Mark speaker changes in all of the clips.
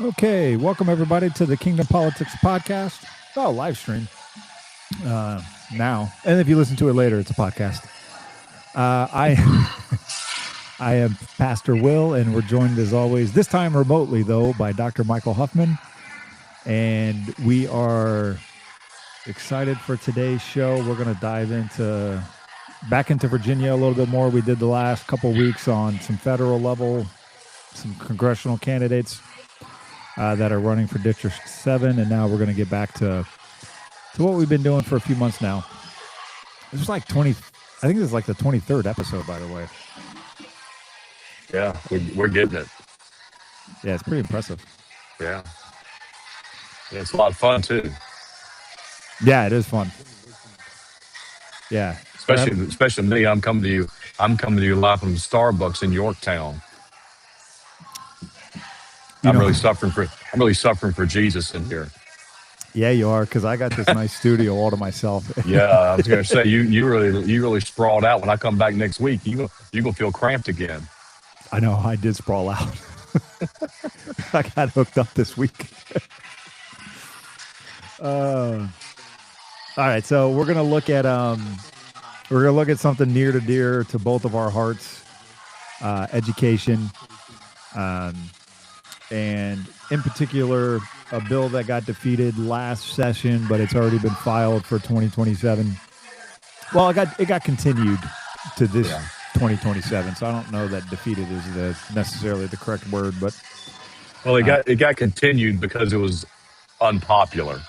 Speaker 1: Okay, welcome everybody to the Kingdom Politics Podcast. Oh, live stream now, and if you listen to it later, it's a podcast. I am Pastor Will, and we're joined as always, this time remotely though, by Dr. Michael Huffman, and we are excited for today's show. We're going to dive back into Virginia a little bit more. We did the last couple weeks on some federal level, some congressional candidates that are running for District 7, and now we're going to get back to what we've been doing for a few months now. This is like I think this is like the 23rd episode, by the way.
Speaker 2: Yeah, we're getting it.
Speaker 1: Yeah, it's pretty impressive.
Speaker 2: Yeah, it's a lot of fun too.
Speaker 1: Yeah, it is fun. Yeah,
Speaker 2: especially me. I'm coming to you live from Starbucks in Yorktown. I'm really suffering for Jesus in here.
Speaker 1: Yeah, you are, because I got this nice studio all to myself.
Speaker 2: Yeah, I was going to say you really sprawled out. When I come back next week, you gonna feel cramped again.
Speaker 1: I know, I did sprawl out. I got hooked up this week. All right, so we're gonna look at something near to dear to both of our hearts, education. And in particular, a bill that got defeated last session, but it's already been filed for 2027. Well, it got continued to this 2027, so I don't know that defeated is necessarily the correct word, but
Speaker 2: it got continued because it was unpopular.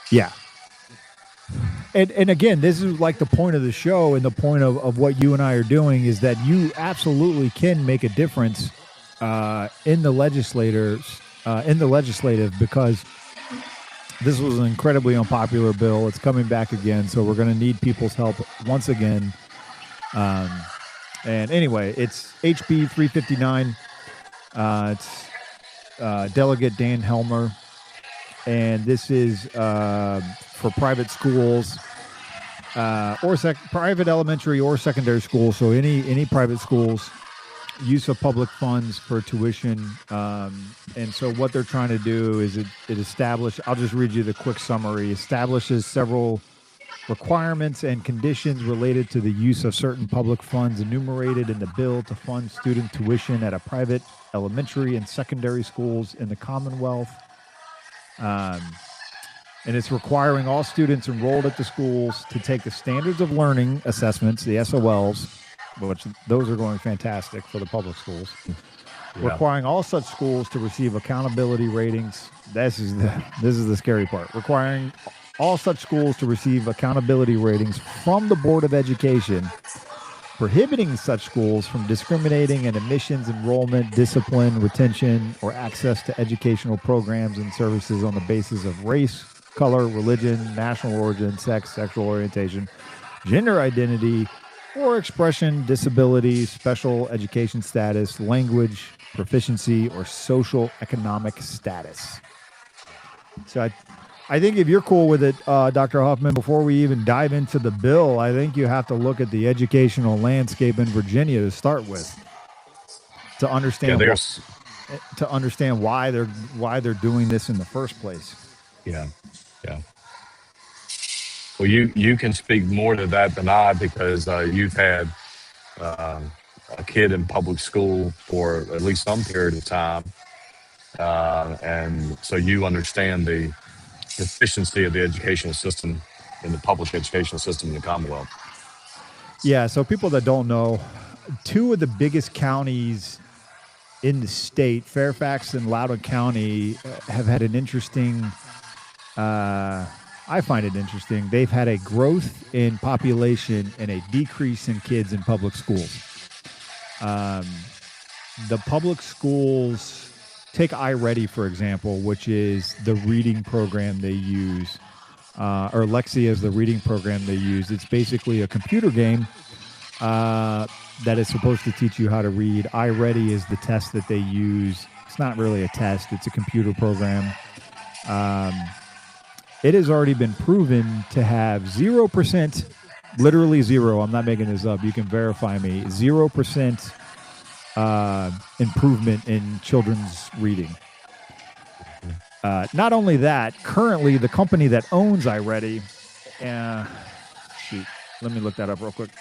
Speaker 1: Yeah. And again, this is like the point of the show, and the point of what you and I are doing is that you absolutely can make a difference in the legislative, because this was an incredibly unpopular bill. It's coming back again, so we're going to need people's help once again. And anyway, it's HB 359. It's Delegate Dan Helmer, and this is for private schools or private elementary or secondary schools. So any private schools. Use of public funds for tuition. And so what they're trying to do is it I'll just read you the quick summary, establishes several requirements and conditions related to the use of certain public funds enumerated in the bill to fund student tuition at a private elementary and secondary schools in the Commonwealth. And it's requiring all students enrolled at the schools to take the Standards of Learning assessments, the SOLs, which those are going fantastic for the public schools. Yeah. Requiring all such schools to receive accountability ratings. This is the scary part. Requiring all such schools to receive accountability ratings from the Board of Education. Prohibiting such schools from discriminating in admissions, enrollment, discipline, retention, or access to educational programs and services on the basis of race, color, religion, national origin, sex, sexual orientation, gender identity, or expression, disability, special education status, language, proficiency, or social economic status. So I think if you're cool with it, Dr. Huffman, before we even dive into the bill, I think you have to look at the educational landscape in Virginia to start with, to understand why they're doing this in the first place.
Speaker 2: Yeah. Well, you can speak more to that than I, because you've had a kid in public school for at least some period of time, and so you understand the efficiency of the educational system in the public educational system in the Commonwealth.
Speaker 1: Yeah, so people that don't know, two of the biggest counties in the state, Fairfax and Loudoun County, have had an interesting... I find it interesting. They've had a growth in population and a decrease in kids in public schools. The public schools, take iReady, for example, which is the reading program they use, or Lexia is the reading program they use. It's basically a computer game that is supposed to teach you how to read. iReady is the test that they use. It's not really a test. It's a computer program. It has already been proven to have 0%, literally zero, I'm not making this up, you can verify me, 0% improvement in children's reading. Not only that, currently the company that owns iReady, shoot, let me look that up real quick.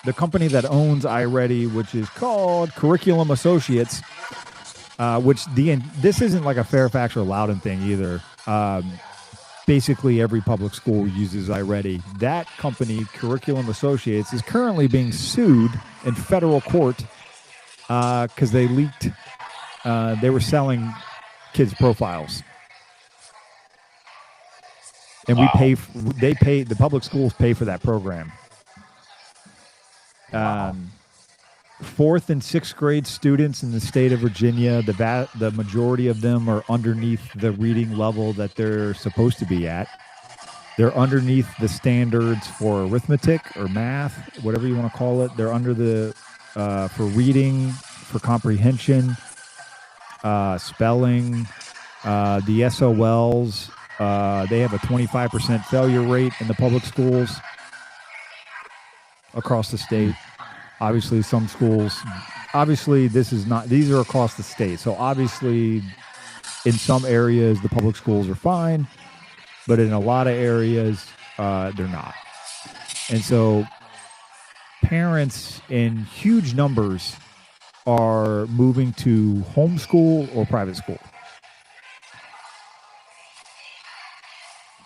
Speaker 1: The company that owns iReady, which is called Curriculum Associates, this isn't like a Fairfax or Loudoun thing either. Basically, every public school uses iReady. That company, Curriculum Associates, is currently being sued in federal court because they leaked. They were selling kids' profiles, and
Speaker 2: Wow.
Speaker 1: the public schools pay for that program.
Speaker 2: Wow.
Speaker 1: 4th and 6th grade students in the state of Virginia, the majority of them are underneath the reading level that they're supposed to be at. They're underneath the standards for arithmetic or math, whatever you want to call it. They're under the for reading, for comprehension, spelling, the SOLs. They have a 25% failure rate in the public schools across the state. Obviously, some schools, these are across the state. So obviously, in some areas, the public schools are fine, but in a lot of areas, they're not. And so parents in huge numbers are moving to homeschool or private school.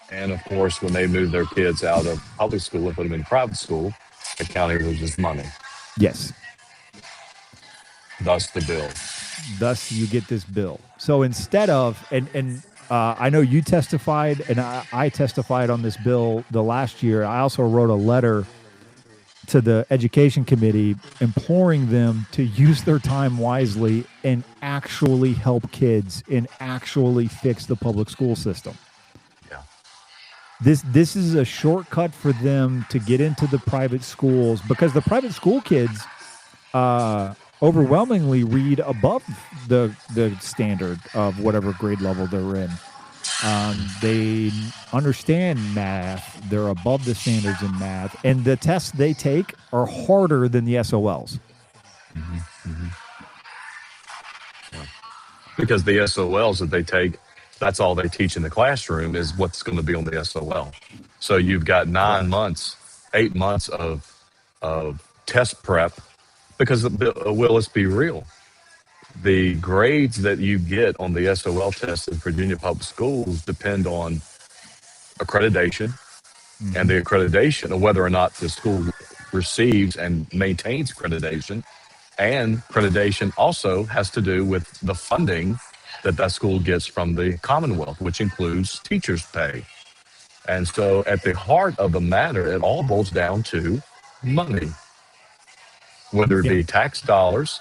Speaker 2: And of course, when they move their kids out of public school and put them in private school, the county loses money.
Speaker 1: Yes.
Speaker 2: Thus the bill.
Speaker 1: Thus you get this bill. So instead of, and I know you testified and I testified on this bill the last year. I also wrote a letter to the education committee imploring them to use their time wisely and actually help kids and actually fix the public school system.
Speaker 2: Yeah.
Speaker 1: This is a shortcut for them to get into the private schools because the private school kids overwhelmingly read above the standard of whatever grade level they're in. They understand math. They're above the standards in math. And the tests they take are harder than the SOLs.
Speaker 2: Mm-hmm. Mm-hmm. Yeah. Because the SOLs that they take, that's all they teach in the classroom is what's going to be on the SOL. So you've got 8 months of test prep because, well, let's be real. The grades that you get on the SOL test in Virginia public schools depend on accreditation and the accreditation of whether or not the school receives and maintains accreditation. And accreditation also has to do with the funding that school gets from the Commonwealth, which includes teachers' pay. And so at the heart of the matter, it all boils down to money, whether it be tax dollars,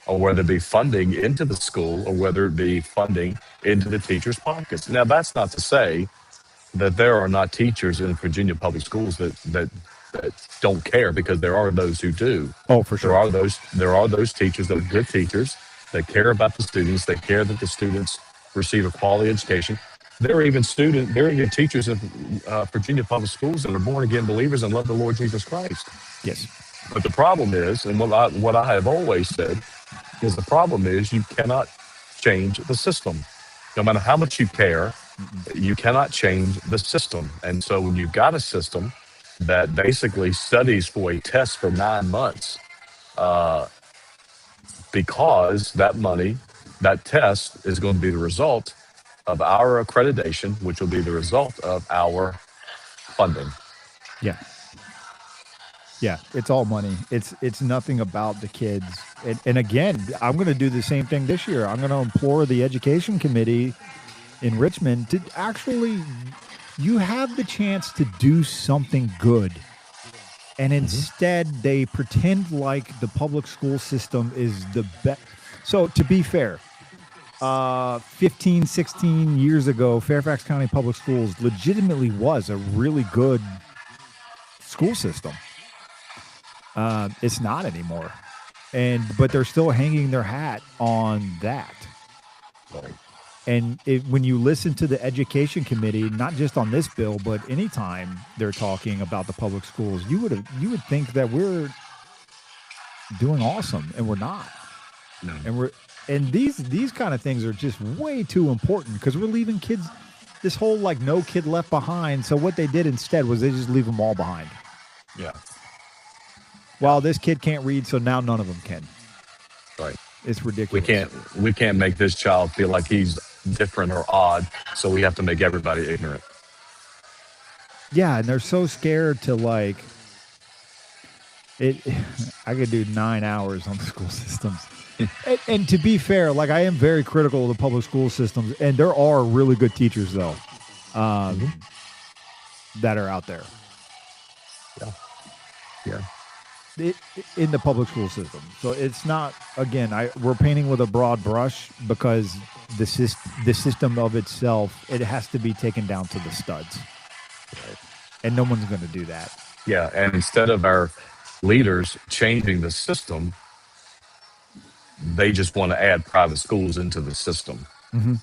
Speaker 2: or whether it be funding into the school, or whether it be funding into the teachers' pockets. Now, that's not to say that there are not teachers in Virginia public schools that don't care, because there are those who do.
Speaker 1: Oh, for sure.
Speaker 2: There are those teachers that are good teachers, that care about the students, that care that the students receive a quality education. There are even teachers in Virginia public schools that are born again believers and love the Lord Jesus Christ.
Speaker 1: Yes.
Speaker 2: But the problem is, and what I have always said, is the problem is you cannot change the system. No matter how much you care, you cannot change the system. And so when you've got a system that basically studies for a test for 9 months, because that test is going to be the result of our accreditation, which will be the result of our funding.
Speaker 1: Yeah. Yeah, it's all money. It's nothing about the kids. And again, I'm going to do the same thing this year. I'm going to implore the education committee in Richmond to actually, you have the chance to do something good. And instead, they pretend like the public school system is the best. So to be fair, 15, 16 years ago, Fairfax County Public Schools legitimately was a really good school system. It's not anymore, but they're still hanging their hat on that.
Speaker 2: Right.
Speaker 1: And when you listen to the education committee, not just on this bill, but anytime they're talking about the public schools, you would think that we're doing awesome, and we're not.
Speaker 2: No.
Speaker 1: And these kind of things are just way too important because we're leaving kids. This whole like no kid left behind. So what they did instead was they just leave them all behind.
Speaker 2: Yeah.
Speaker 1: Well, this kid can't read, so now none of them can.
Speaker 2: Right.
Speaker 1: It's ridiculous.
Speaker 2: We can't make this child feel like he's different or odd, so we have to make everybody ignorant.
Speaker 1: Yeah, and they're so scared to like it. I could do 9 hours on the school systems. And to be fair, like I am very critical of the public school systems, and there are really good teachers though that are out there.
Speaker 2: Yeah.
Speaker 1: In the public school system. So it's not, again, we're painting with a broad brush because the system of itself, it has to be taken down to the studs. Right. And no one's going to do that.
Speaker 2: Yeah, and instead of our leaders changing the system, they just want to add private schools into the system.
Speaker 1: Mm-hmm.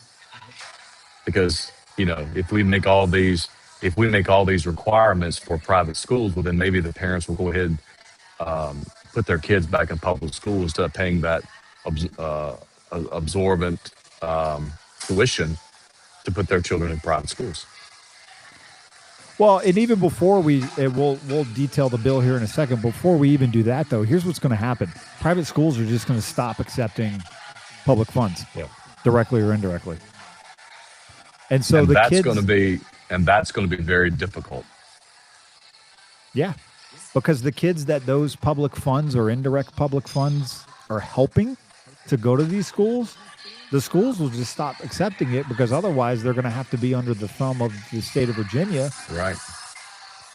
Speaker 2: Because, if we make all these requirements for private schools, well, then maybe the parents will go ahead put their kids back in public school instead of paying that absorbent tuition to put their children in private schools.
Speaker 1: Well, and even before we'll detail the bill here in a second. Before we even do that, though, here's what's going to happen: private schools are just going to stop accepting public funds, directly or indirectly. And so that's going
Speaker 2: to be very difficult.
Speaker 1: Yeah. Because the kids that those public funds or indirect public funds are helping to go to these schools, the schools will just stop accepting it because otherwise they're going to have to be under the thumb of the state of Virginia.
Speaker 2: Right.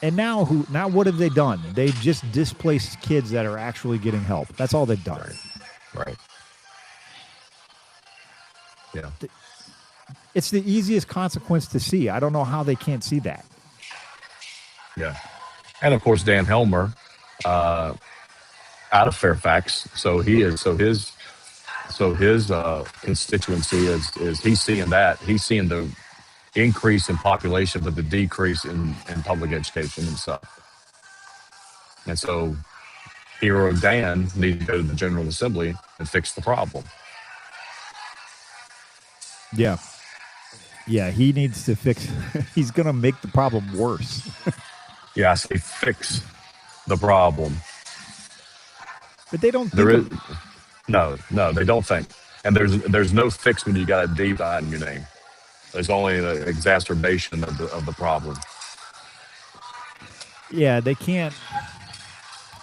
Speaker 1: And now what have they done? They just displaced kids that are actually getting help. That's all they've done.
Speaker 2: Right. Yeah.
Speaker 1: It's the easiest consequence to see. I don't know how they can't see that.
Speaker 2: Yeah. And of course, Dan Helmer, out of Fairfax, his constituency is he's seeing that. He's seeing the increase in population, but the decrease in public education himself. And so, Hero Dan needs to go to the General Assembly and fix the problem.
Speaker 1: Yeah. Yeah, he needs to fix. He's going to make the problem worse.
Speaker 2: Yeah, I say fix the problem.
Speaker 1: But they don't.
Speaker 2: No, they don't think. And there's no fix when you got a D behind your name. There's only an exacerbation of the problem.
Speaker 1: Yeah, they can't.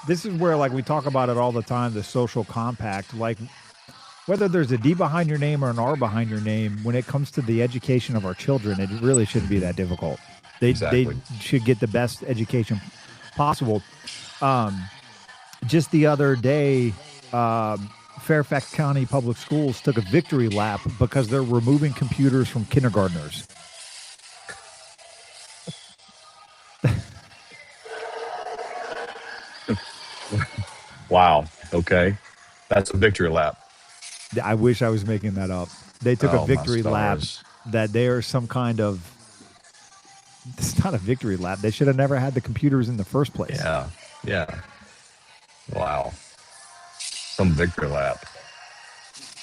Speaker 1: This is where, like, we talk about it all the time, the social compact. Like, whether there's a D behind your name or an R behind your name, when it comes to the education of our children, it really shouldn't be that difficult. They should get the best education possible. Just the other day, Fairfax County Public Schools took a victory lap because they're removing computers from kindergartners.
Speaker 2: Wow. Okay. That's a victory lap.
Speaker 1: I wish I was making that up. They took a victory lap that they are some kind of... It's not a victory lap. They should have never had the computers in the first place.
Speaker 2: Yeah. Wow. Some victory lap.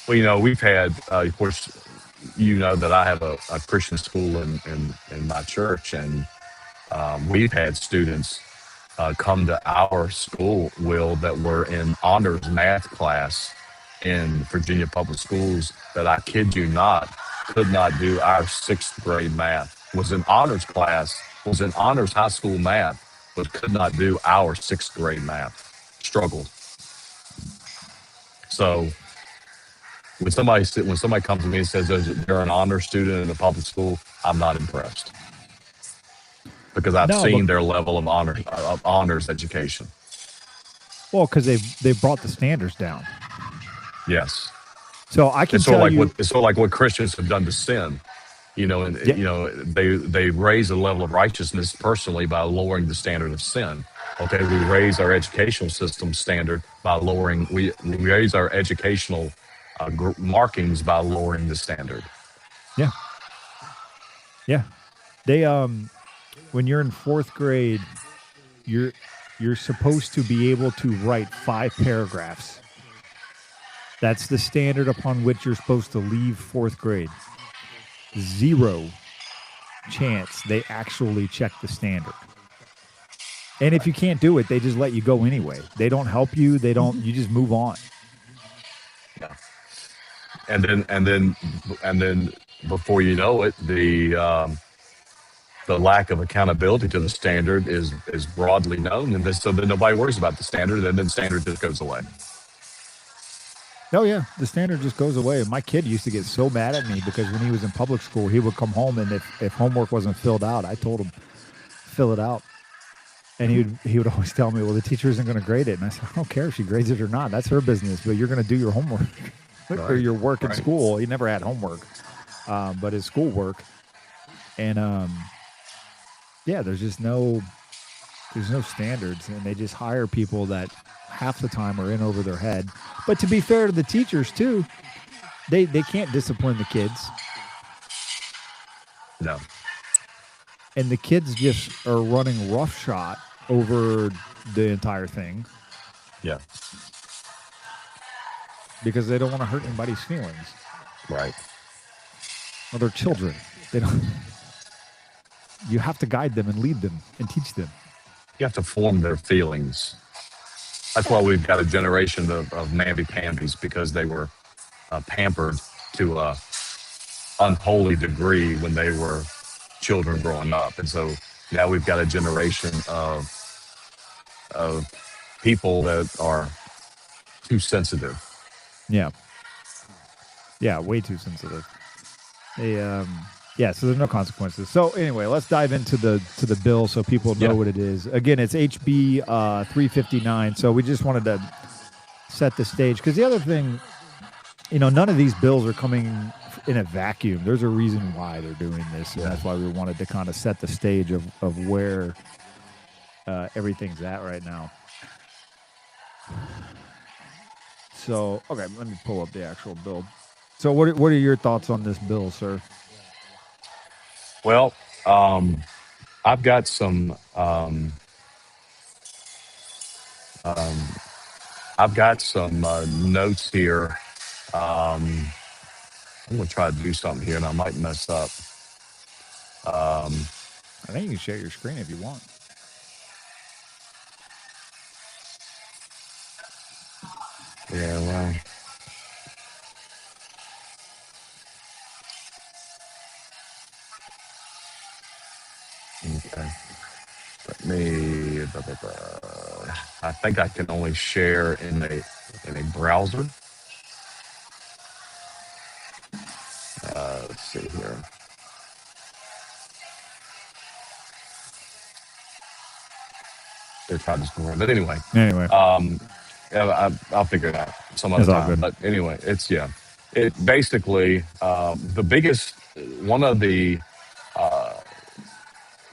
Speaker 2: Well, we've had, of course, that I have a Christian school in my church, and we've had students come to our school, that were in honors math class in Virginia Public Schools that, I kid you not, could not do our 6th grade math. Was in honors class, was in honors high school math, but could not do our 6th grade math. Struggled. So when somebody comes to me and says they're an honor student in a public school, I'm not impressed, because I've seen their level of honors education.
Speaker 1: Well, because they've brought the standards down.
Speaker 2: Yes.
Speaker 1: So I can tell you,
Speaker 2: it's sort of like what Christians have done to sin. They raise the level of righteousness personally by lowering the standard of sin. Okay, we raise our educational system standard by lowering. We raise our educational markings by lowering the standard.
Speaker 1: Yeah. Yeah. They when you're in 4th grade, you're supposed to be able to write 5 paragraphs. That's the standard upon which you're supposed to leave 4th grade. 0 chance they actually check the standard. And if you can't do it, they just let you go anyway. They don't help you. You just move on.
Speaker 2: Yeah. And then before you know it, the lack of accountability to the standard is broadly known, and so then nobody worries about the standard, and then standard just goes away.
Speaker 1: Oh yeah, the standard just goes away. My kid used to get so mad at me because when he was in public school, he would come home and if homework wasn't filled out, I told him fill it out, and he would always tell me, "Well, the teacher isn't going to grade it," and I said, "I don't care if she grades it or not. That's her business. But you're going to do your homework or your work in school." He never had homework, but his schoolwork, and yeah, there's no standards, and they just hire people that half the time are in over their head. But to be fair to the teachers too, they can't discipline the kids.
Speaker 2: No.
Speaker 1: And the kids just are running roughshod over the entire thing.
Speaker 2: Yeah.
Speaker 1: Because they don't want to hurt anybody's feelings.
Speaker 2: Right.
Speaker 1: Well, they're children. They don't. You have to guide them and lead them and teach them.
Speaker 2: You have to form their feelings. That's why we've got a generation of namby-pambies, because they were pampered to a unholy degree when they were children growing up. And so now we've got a generation of people that are too sensitive.
Speaker 1: Yeah. Yeah, way too sensitive. Yeah, so there's no consequences. So anyway, let's dive into the bill so people know what it is. Again, it's HB 359. So we just wanted to set the stage, because the other thing, none of these bills are coming in a vacuum. There's a reason why they're doing this, and that's why we wanted to kind of set the stage of where everything's at right now. So, okay, let me pull up the actual bill. So what are your thoughts on this bill, sir?
Speaker 2: Well, I've got some notes here. I'm going to try to do something here, and I might mess up.
Speaker 1: I think you can share your screen if you want.
Speaker 2: Yeah, well. Okay. Let me. I think I can only share in a browser. Let's see here. They're trying to score, but anyway. I'll figure it out some other time. But anyway, it basically the biggest one of the.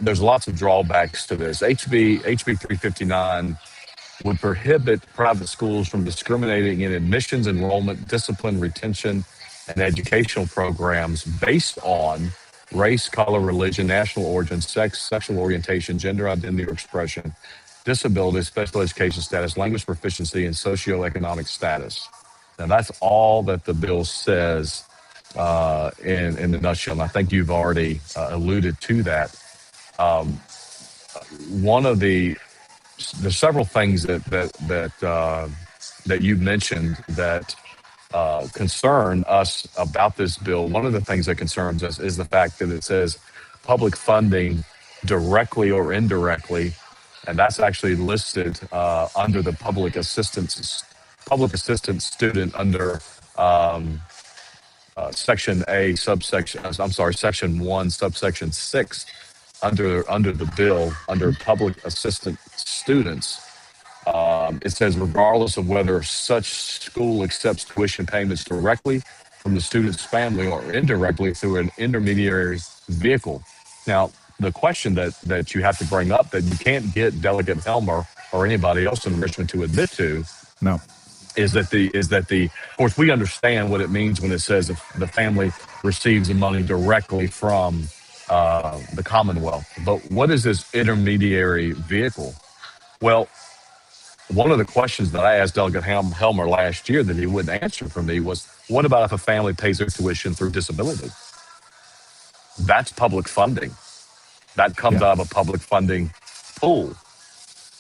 Speaker 2: There's lots of drawbacks to this. HB 359 would prohibit private schools from discriminating in admissions, enrollment, discipline, retention, and educational programs based on race, color, religion, national origin, sex, sexual orientation, gender identity or expression, disability, special education status, language proficiency, and socioeconomic status. Now, that's all that the bill says in the nutshell. And I think you've already alluded to that. One of there's several things that you mentioned that concern us about this bill. One of the things that concerns us is the fact that it says public funding directly or indirectly, and that's actually listed under the public assistance student under section A subsection. I'm sorry, section 1 subsection 6 under the bill under public assistant students. It says regardless of whether such school accepts tuition payments directly from the student's family or indirectly through an intermediary vehicle. Now, the question that you have to bring up that you can't get Delegate Helmer or anybody else in Richmond to admit to
Speaker 1: no
Speaker 2: is that of course we understand what it means when it says if the family receives the money directly from the Commonwealth. But what is this intermediary vehicle? Well, one of the questions that I asked Delegate Helmer last year that he wouldn't answer for me was, what about if a family pays their tuition through disability? That's public funding. That comes
Speaker 1: Yeah.
Speaker 2: out of a public funding pool.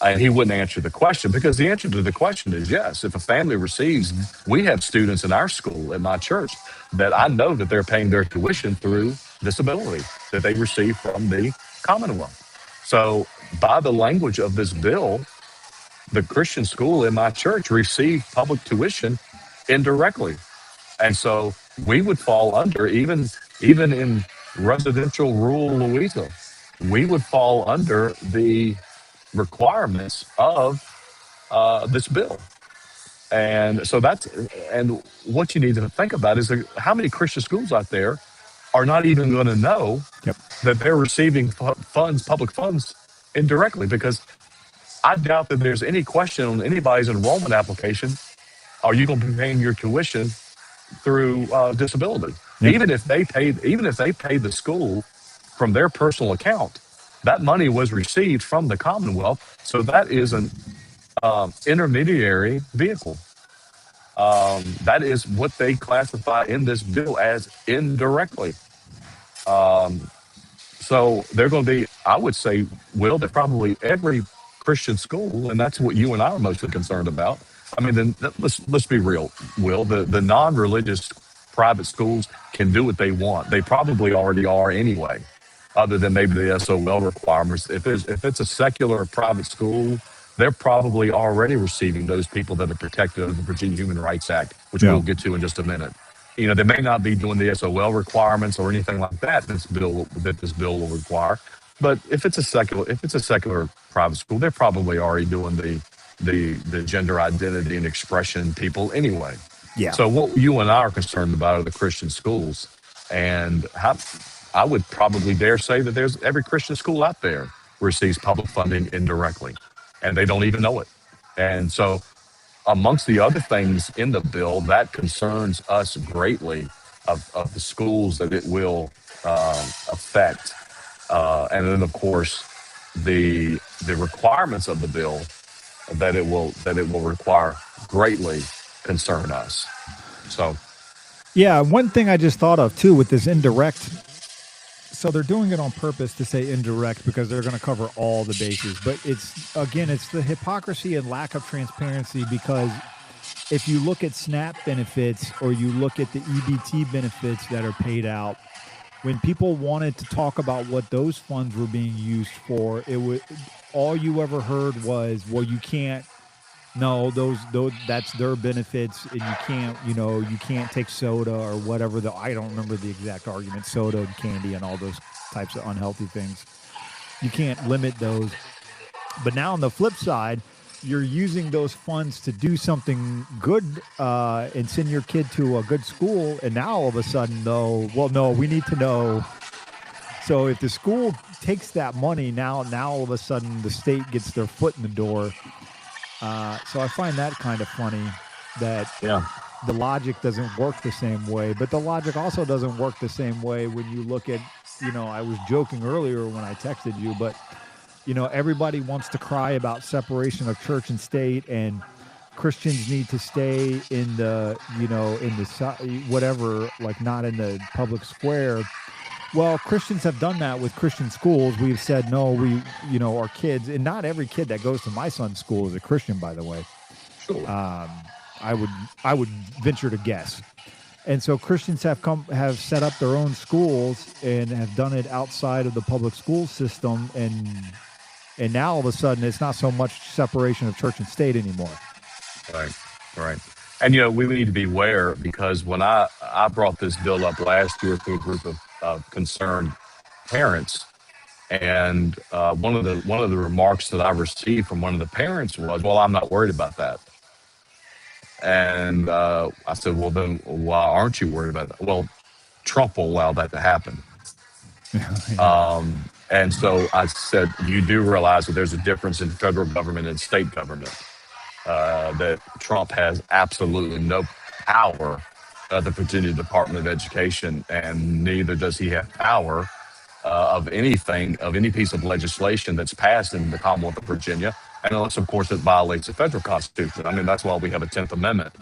Speaker 2: And he wouldn't answer the question, because the answer to the question is yes. If a family receives, we have students in our school, at my church, that I know that they're paying their tuition through disability that they receive from the Commonwealth. So by the language of this bill, the Christian school in my church received public tuition indirectly. And so we would fall under, even in residential rural Louisa, we would fall under the requirements of this bill. And so and what you need to think about is how many Christian schools out there are not even going to know
Speaker 1: Yep.
Speaker 2: that they're receiving public funds indirectly, because I doubt that there's any question on anybody's enrollment application, are you going to be paying your tuition through disability?
Speaker 1: Yep.
Speaker 2: Even if they paid the school from their personal account, that money was received from the Commonwealth. So that is an intermediary vehicle. That is what they classify in this bill as indirectly. So they're going to be, I would say, Will, that probably every Christian school, and that's what you and I are mostly concerned about. I mean, then let's be real, Will. The non-religious private schools can do what they want. They probably already are anyway, other than maybe the SOL requirements. If it's a secular private school, they're probably already receiving those people that are protected under the Virginia Human Rights Act, which
Speaker 1: Yeah.
Speaker 2: we'll get to in just a minute. They may not be doing the SOL requirements or anything like that this bill will require. But if it's a secular private school, they're probably already doing the gender identity and expression people anyway.
Speaker 1: Yeah.
Speaker 2: So what you and I are concerned about are the Christian schools, and I would probably dare say that there's every Christian school out there receives public funding indirectly, and they don't even know it. And so, amongst the other things in the bill that concerns us greatly of the schools that it will affect, and then of course the requirements of the bill that it will require greatly concern us. So
Speaker 1: Yeah. One thing I just thought of too with this indirect. So they're doing it on purpose to say indirect because they're going to cover all the bases. But it's the hypocrisy and lack of transparency, because if you look at SNAP benefits or you look at the EBT benefits that are paid out, when people wanted to talk about what those funds were being used for, all you ever heard was, well, you can't. No, those that's their benefits, and you can't take soda or whatever. I don't remember the exact argument. Soda and candy and all those types of unhealthy things. You can't limit those. But now on the flip side, you're using those funds to do something good and send your kid to a good school. And now all of a sudden, no, we need to know. So if the school takes that money, now all of a sudden the state gets their foot in the door. So I find that kind of funny that the logic doesn't work the same way. But the logic also doesn't work the same way when you look at, I was joking earlier when I texted you, but, everybody wants to cry about separation of church and state, and Christians need to stay in the, whatever, like not in the public square. Well, Christians have done that with Christian schools. We've said, no, our kids, and not every kid that goes to my son's school is a Christian, by the way.
Speaker 2: sure.
Speaker 1: I would venture to guess. And so Christians have set up their own schools and have done it outside of the public school system. And now all of a sudden it's not so much separation of church and state anymore.
Speaker 2: Right. And, we need to be aware, because when I brought this bill up last year to a group of concerned parents, and one of the remarks that I received from one of the parents was, well, I'm not worried about that. And I said, well, then why aren't you worried about that? Well, Trump will allow that to happen. And so I said, you do realize that there's a difference in federal government and state government. that Trump has absolutely no power at the Virginia Department of Education, and neither does he have power of anything, of any piece of legislation that's passed in the Commonwealth of Virginia, and unless, of course, it violates the federal Constitution. I mean, that's why we have a 10th Amendment.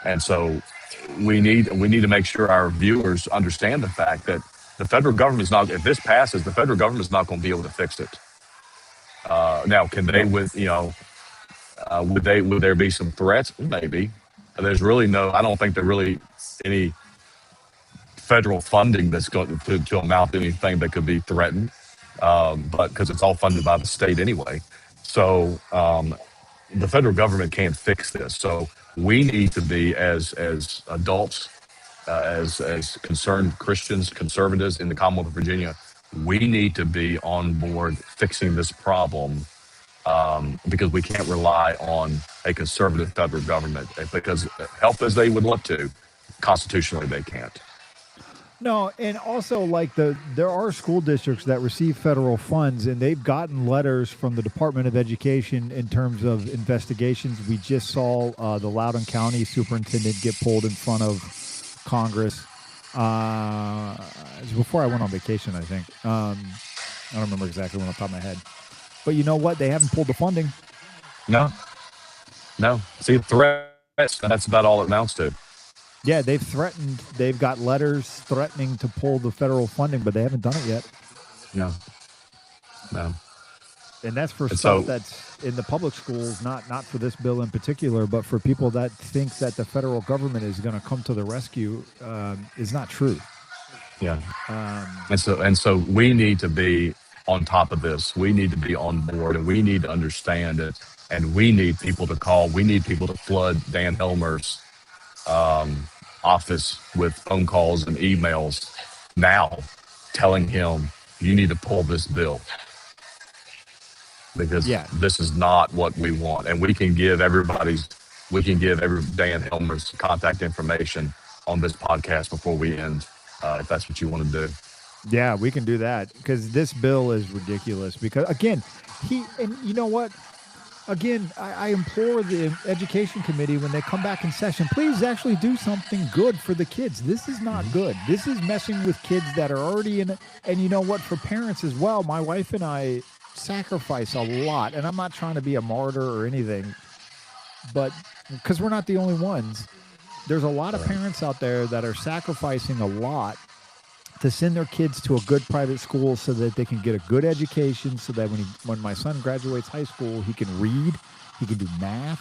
Speaker 2: And so we need to make sure our viewers understand the fact that the federal government is not, if this passes, the federal government is not going to be able to fix it. Now, can they, would there be some threats? Maybe. There's really I don't think there really any federal funding that's going to amount to anything that could be threatened, but because it's all funded by the state anyway. So the federal government can't fix this. So we need to be, as adults, as concerned Christians, conservatives in the Commonwealth of Virginia, we need to be on board fixing this problem, because we can't rely on a conservative federal government, because help as they would love to, constitutionally they can't.
Speaker 1: No, and also there are school districts that receive federal funds, and they've gotten letters from the Department of Education in terms of investigations. We just saw the Loudoun County superintendent get pulled in front of Congress. It was before I went on vacation, I think. I don't remember exactly when off the top of my head. But you know what? They haven't pulled the funding.
Speaker 2: No. See, threats, that's about all it amounts to.
Speaker 1: Yeah, they've got letters threatening to pull the federal funding, but they haven't done it yet.
Speaker 2: No.
Speaker 1: And that's for stuff that's in the public schools, not for this bill in particular, but for people that think that the federal government is going to come to the rescue, is not true.
Speaker 2: Yeah. And so we need to be on top of this. We need to be on board, and we need to understand it. And we need people to call. We need people to flood Dan Helmer's office with phone calls and emails now, telling him you need to pull this bill, because this is not what we want. And we can give every Dan Helmer's contact information on this podcast before we end, if that's what you want to do.
Speaker 1: Yeah, we can do that, because this bill is ridiculous. Because again, and you know what? Again, I implore the education committee, when they come back in session, please actually do something good for the kids. This is not good. This is messing with kids that are already in it. And you know what? For parents as well, my wife and I sacrifice a lot. And I'm not trying to be a martyr or anything, but because we're not the only ones. There's a lot of parents out there that are sacrificing a lot to send their kids to a good private school so that they can get a good education, so that when my son graduates high school, he can read, he can do math,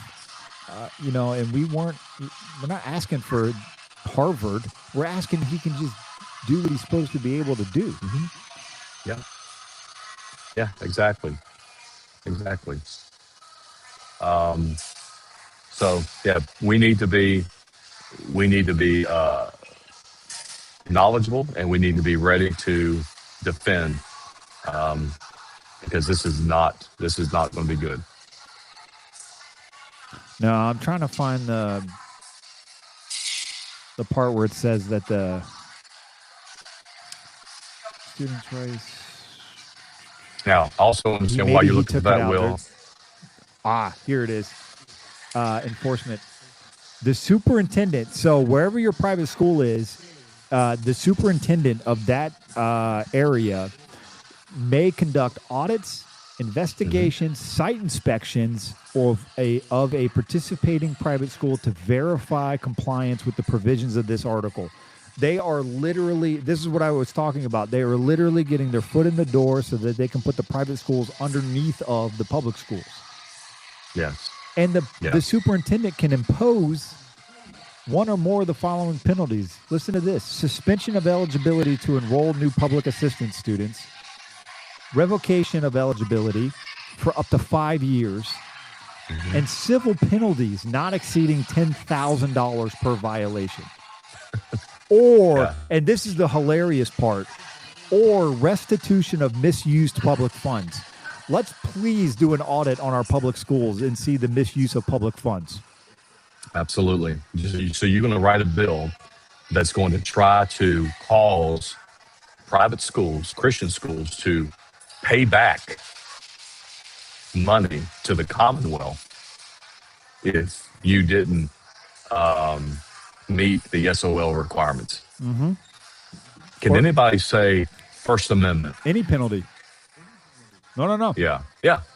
Speaker 1: and we're not asking for Harvard. We're asking if he can just do what he's supposed to be able to do.
Speaker 2: Mm-hmm. Yeah, exactly. So yeah, we need to be knowledgeable, and we need to be ready to defend, because this is not going to be good.
Speaker 1: No, I'm trying to find the part where it says that the students' rights.
Speaker 2: Now, also understand why you're looking at that, Will.
Speaker 1: Here it is. Enforcement. The superintendent. So wherever your private school is, the superintendent of that area may conduct audits, investigations, site inspections of a participating private school to verify compliance with the provisions of this article. They are literally, this is what I was talking about, they are literally getting their foot in the door so that they can put the private schools underneath of the public schools.
Speaker 2: Yes.
Speaker 1: And the superintendent can impose one or more of the following penalties. Listen to this: suspension of eligibility to enroll new public assistance students, revocation of eligibility for up to 5 years, and civil penalties not exceeding $10,000 per violation. And this is the hilarious part, or restitution of misused public funds. Let's please do an audit on our public schools and see the misuse of public funds.
Speaker 2: Absolutely. So you're going to write a bill that's going to try to cause private schools, Christian schools, to pay back money to the Commonwealth if you didn't meet the SOL requirements.
Speaker 1: Mm-hmm.
Speaker 2: Can anybody say First Amendment?
Speaker 1: Any penalty? No.
Speaker 2: Yeah.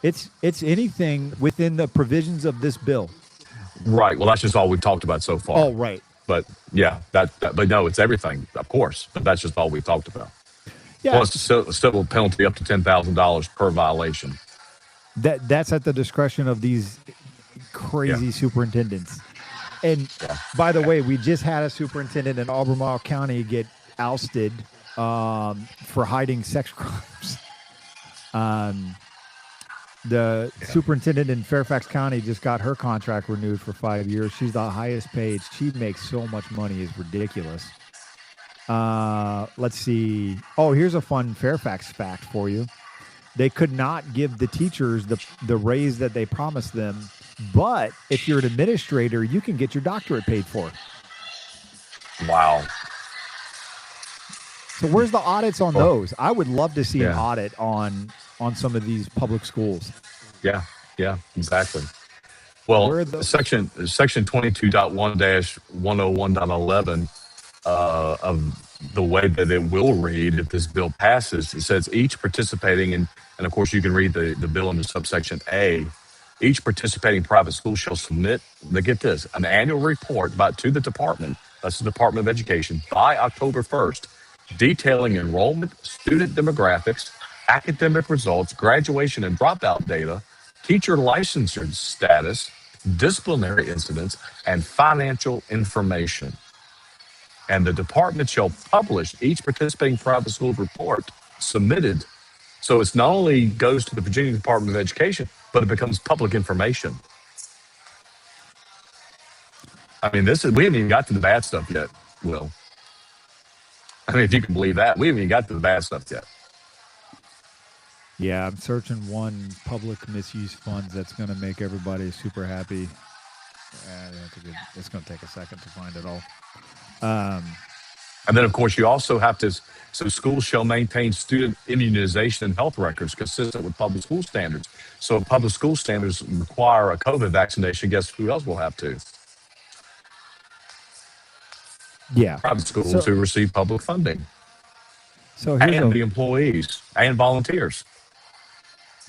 Speaker 1: It's anything within the provisions of this bill.
Speaker 2: Right. Well, that's just all we've talked about so far.
Speaker 1: Oh, right.
Speaker 2: But yeah, but no, it's everything, of course. But that's just all we've talked about.
Speaker 1: Yeah.
Speaker 2: Plus, civil penalty up to $10,000 per violation.
Speaker 1: That's at the discretion of these crazy superintendents. And by the way, we just had a superintendent in Albemarle County get ousted for hiding sex crimes. The superintendent in Fairfax County just got her contract renewed for 5 years. She's the highest paid. She makes so much money, it's ridiculous. Let's see. Oh, here's a fun Fairfax fact for you. They could not give the teachers the raise that they promised them, but if you're an administrator, you can get your doctorate paid for.
Speaker 2: Wow.
Speaker 1: So where's the audits on those? I would love to see an audit on some of these public schools.
Speaker 2: Yeah, exactly. Well, section 22.1-101.11 of the way that it will read if this bill passes, it says each participating in, and of course you can read the bill under subsection A, each participating private school shall submit, get this, an annual report to the department, that's the Department of Education, by October 1st, detailing enrollment, student demographics, academic results, graduation and dropout data, teacher licensure status, disciplinary incidents, and financial information. And the department shall publish each participating private school report submitted. So it's not only goes to the Virginia Department of Education, but it becomes public information. I mean, we haven't even got to the bad stuff yet, Will. I mean, if you can believe that, we haven't even got to the bad stuff yet.
Speaker 1: Yeah, I'm searching one public misuse funds that's going to make everybody super happy. It's going to take a second to find it all.
Speaker 2: And then, of course, you also have to, so schools shall maintain student immunization and health records consistent with public school standards. So if public school standards require a COVID vaccination, guess who else will have to?
Speaker 1: Yeah.
Speaker 2: Private schools who receive public funding.
Speaker 1: So
Speaker 2: and the employees and volunteers.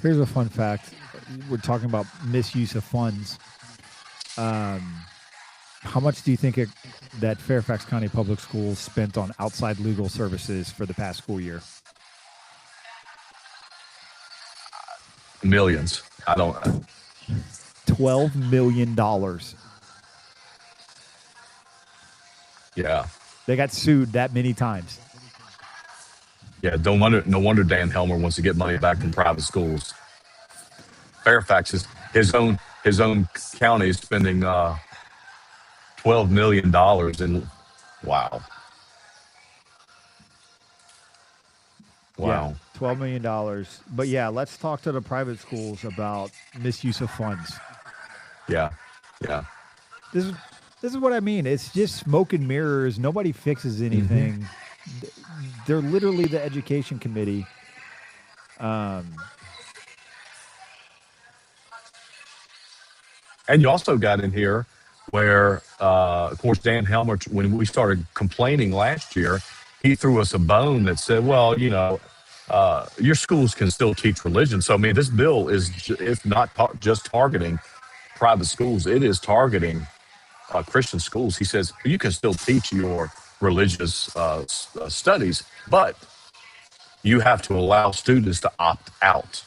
Speaker 1: Here's a fun fact. We're talking about misuse of funds. How much do you think that Fairfax County Public Schools spent on outside legal services for the past school year?
Speaker 2: Millions. I don't.
Speaker 1: $12 million.
Speaker 2: Yeah.
Speaker 1: They got sued that many times.
Speaker 2: Yeah, no wonder Dan Helmer wants to get money back from private schools. Fairfax is his own county is spending $12 million in wow.
Speaker 1: Yeah, $12 million. But yeah, let's talk to the private schools about misuse of funds.
Speaker 2: Yeah.
Speaker 1: This is what I mean. It's just smoke and mirrors. Nobody fixes anything. Mm-hmm. They're literally the education committee.
Speaker 2: And you also got in here where, of course, Dan Helmer, when we started complaining last year, he threw us a bone that said, well, your schools can still teach religion. So, I mean, this bill is, if not just targeting private schools, it is targeting Christian schools. He says, you can still teach your religious studies, but you have to allow students to opt out.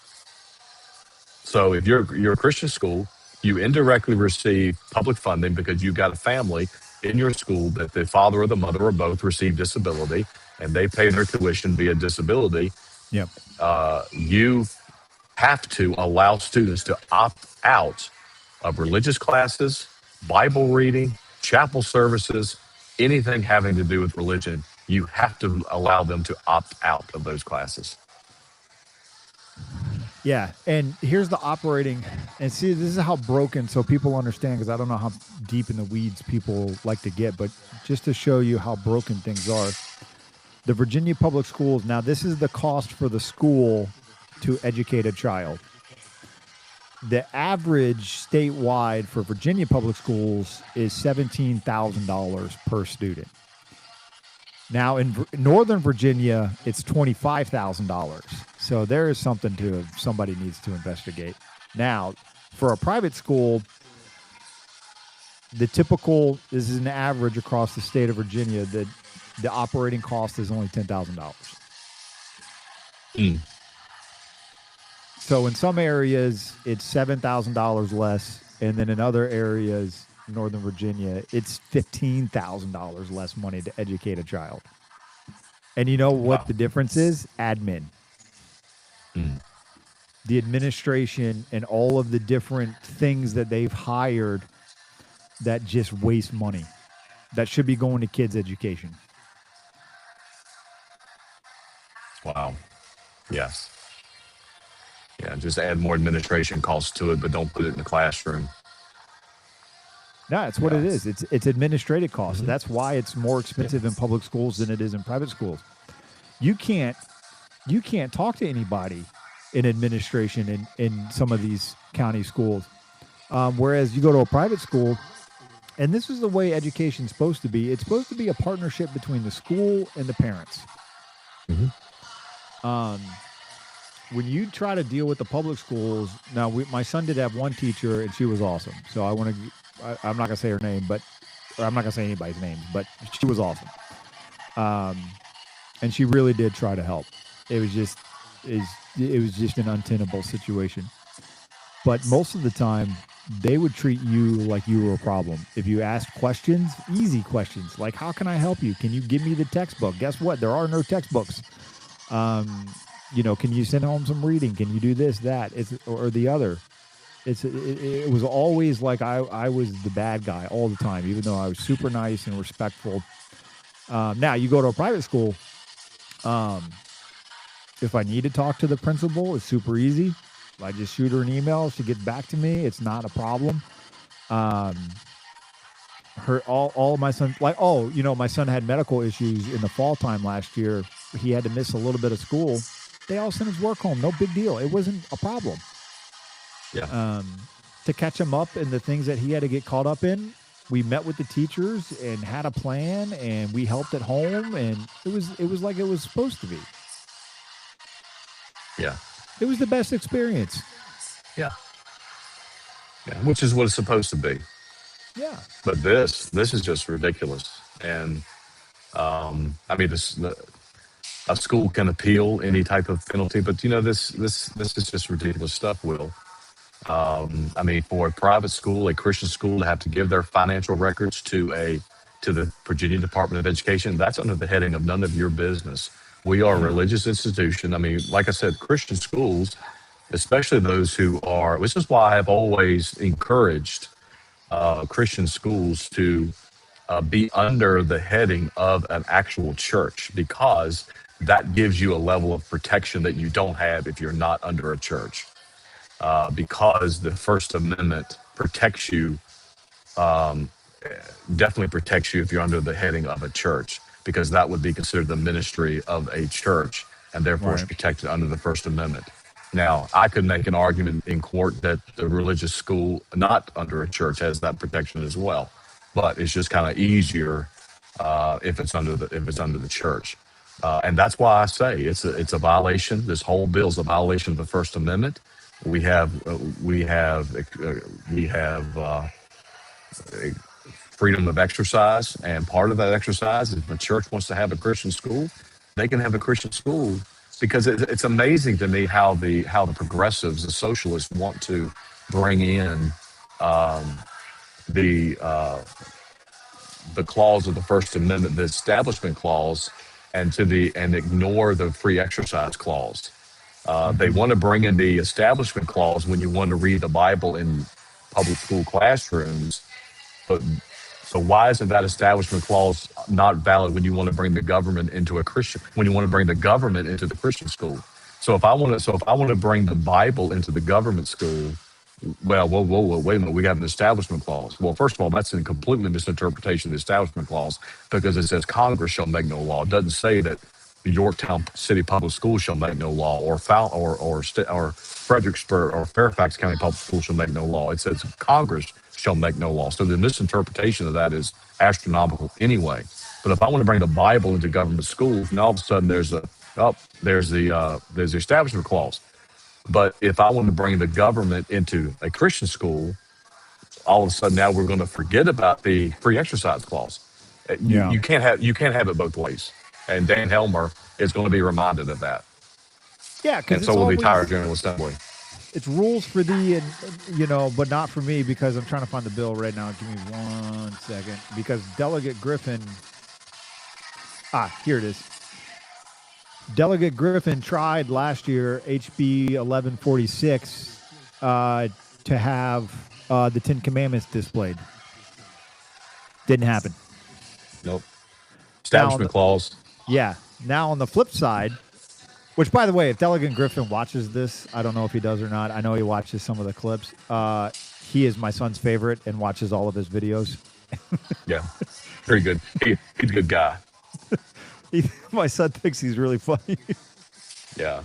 Speaker 2: So if you're a Christian school, you indirectly receive public funding because you've got a family in your school that the father or the mother or both receive disability, and they pay their tuition via disability.
Speaker 1: Yep.
Speaker 2: You have to allow students to opt out of religious classes, Bible reading, chapel services, anything having to do with religion. You have to allow them to opt out of those classes.
Speaker 1: Yeah, and here's the operating, and see, this is how broken, so people understand, because I don't know how deep in the weeds people like to get, but just to show you how broken things are, the Virginia Public Schools, now this is the cost for the school to educate a child. the average statewide for Virginia public schools is $17,000 per student. Now in Northern Virginia, it's $25,000. So there is something to somebody needs to investigate. Now, for a private school, this is an average across the state of Virginia, that the operating cost is only $10,000. So in some areas, it's $7,000 less. And then in other areas, Northern Virginia, it's $15,000 less money to educate a child. And you know what the difference is? Admin. The administration and all of the different things that they've hired that just waste money that should be going to kids' education.
Speaker 2: Wow. Yes. Yeah, just add more administration costs to it, but don't put it in the classroom.
Speaker 1: No, it's what it is. It's administrative costs. That's why it's more expensive in public schools than it is in private schools. You can't talk to anybody in administration in some of these county schools. Whereas you go to a private school, and this is the way education's supposed to be. It's supposed to be a partnership between the school and the parents. When you try to deal with the public schools, now my son did have one teacher, and she was awesome. So I'm not gonna say her name, or I'm not gonna say anybody's name, but she was awesome. And she really did try to help. It was just an untenable situation. But most of the time, they would treat you like you were a problem. If you asked questions, easy questions, like, how can I help you? Can you give me the textbook? Guess what? There are no textbooks. Can you send home some reading? Can you do this, that, or the other? It was always like I was the bad guy all the time, even though I was super nice and respectful. Now, you go to a private school, if I need to talk to the principal, it's super easy. I just shoot her an email. She gets back to me. It's not a problem. All my son, my son had medical issues in the fall time last year. He had to miss a little bit of school. They all sent his work home. No big deal. It wasn't a problem.
Speaker 2: Yeah.
Speaker 1: To catch him up in the things that he had to get caught up in, we met with the teachers and had a plan, and we helped at home, and it was like it was supposed to be.
Speaker 2: Yeah.
Speaker 1: It was the best experience.
Speaker 2: Yeah. Yeah, which is what it's supposed to be.
Speaker 1: Yeah.
Speaker 2: But this is just ridiculous. And a school can appeal any type of penalty, but this is just ridiculous stuff, Will. For a private school, a Christian school, to have to give their financial records to the Virginia Department of Education, that's under the heading of none of your business. We are a religious institution. Like I said, Christian schools, especially those which is why I have always encouraged Christian schools to be under the heading of an actual church, because that gives you a level of protection that you don't have if you're not under a church. Because the First Amendment protects you, definitely protects you if you're under the heading of a church, because that would be considered the ministry of a church, and therefore is protected under the First Amendment. Now, I could make an argument in court that the religious school not under a church has that protection as well, but it's just kind of easier if it's under the church. And that's why I say it's a violation. This whole bill is a violation of the First Amendment. We have freedom of exercise, and part of that exercise is if a church wants to have a Christian school, they can have a Christian school. Because it's amazing to me how the progressives, the socialists, want to bring in the clause of the First Amendment, the Establishment Clause, and ignore the free exercise clause. They want to bring in the Establishment Clause when you want to read the Bible in public school classrooms, but so why isn't that Establishment Clause not valid when you want to bring the government into the Christian school? So if I want to bring the Bible into the government school, well, wait a minute, we have an Establishment Clause. Well, first of all, that's a completely misinterpretation of the Establishment Clause, because it says Congress shall make no law. It doesn't say that Yorktown City Public Schools shall make no law, or Fredericksburg or Fairfax County Public Schools shall make no law. It says Congress shall make no law. So the misinterpretation of that is astronomical anyway. But if I want to bring the Bible into government schools, and all of a sudden there's the establishment clause. But if I want to bring the government into a Christian school, all of a sudden now we're going to forget about the free exercise clause.
Speaker 1: Yeah.
Speaker 2: You can't have it both ways. And Dan Helmer is going to be reminded of that.
Speaker 1: Yeah,
Speaker 2: And
Speaker 1: because
Speaker 2: so will the entire General Assembly.
Speaker 1: it's rules for thee, and but not for me, because I'm trying to find the bill right now. Give me 1 second, because Delegate Griffin. Here it is. Delegate Griffin tried last year, HB 1146, to have the Ten Commandments displayed. Didn't happen.
Speaker 2: Nope. Establishment clause.
Speaker 1: Yeah. Now on the flip side, which, by the way, if Delegate Griffin watches this, I don't know if he does or not. I know he watches some of the clips. He is my son's favorite and watches all of his videos.
Speaker 2: Yeah. Very good. He's a good guy.
Speaker 1: My son thinks he's really funny.
Speaker 2: Yeah.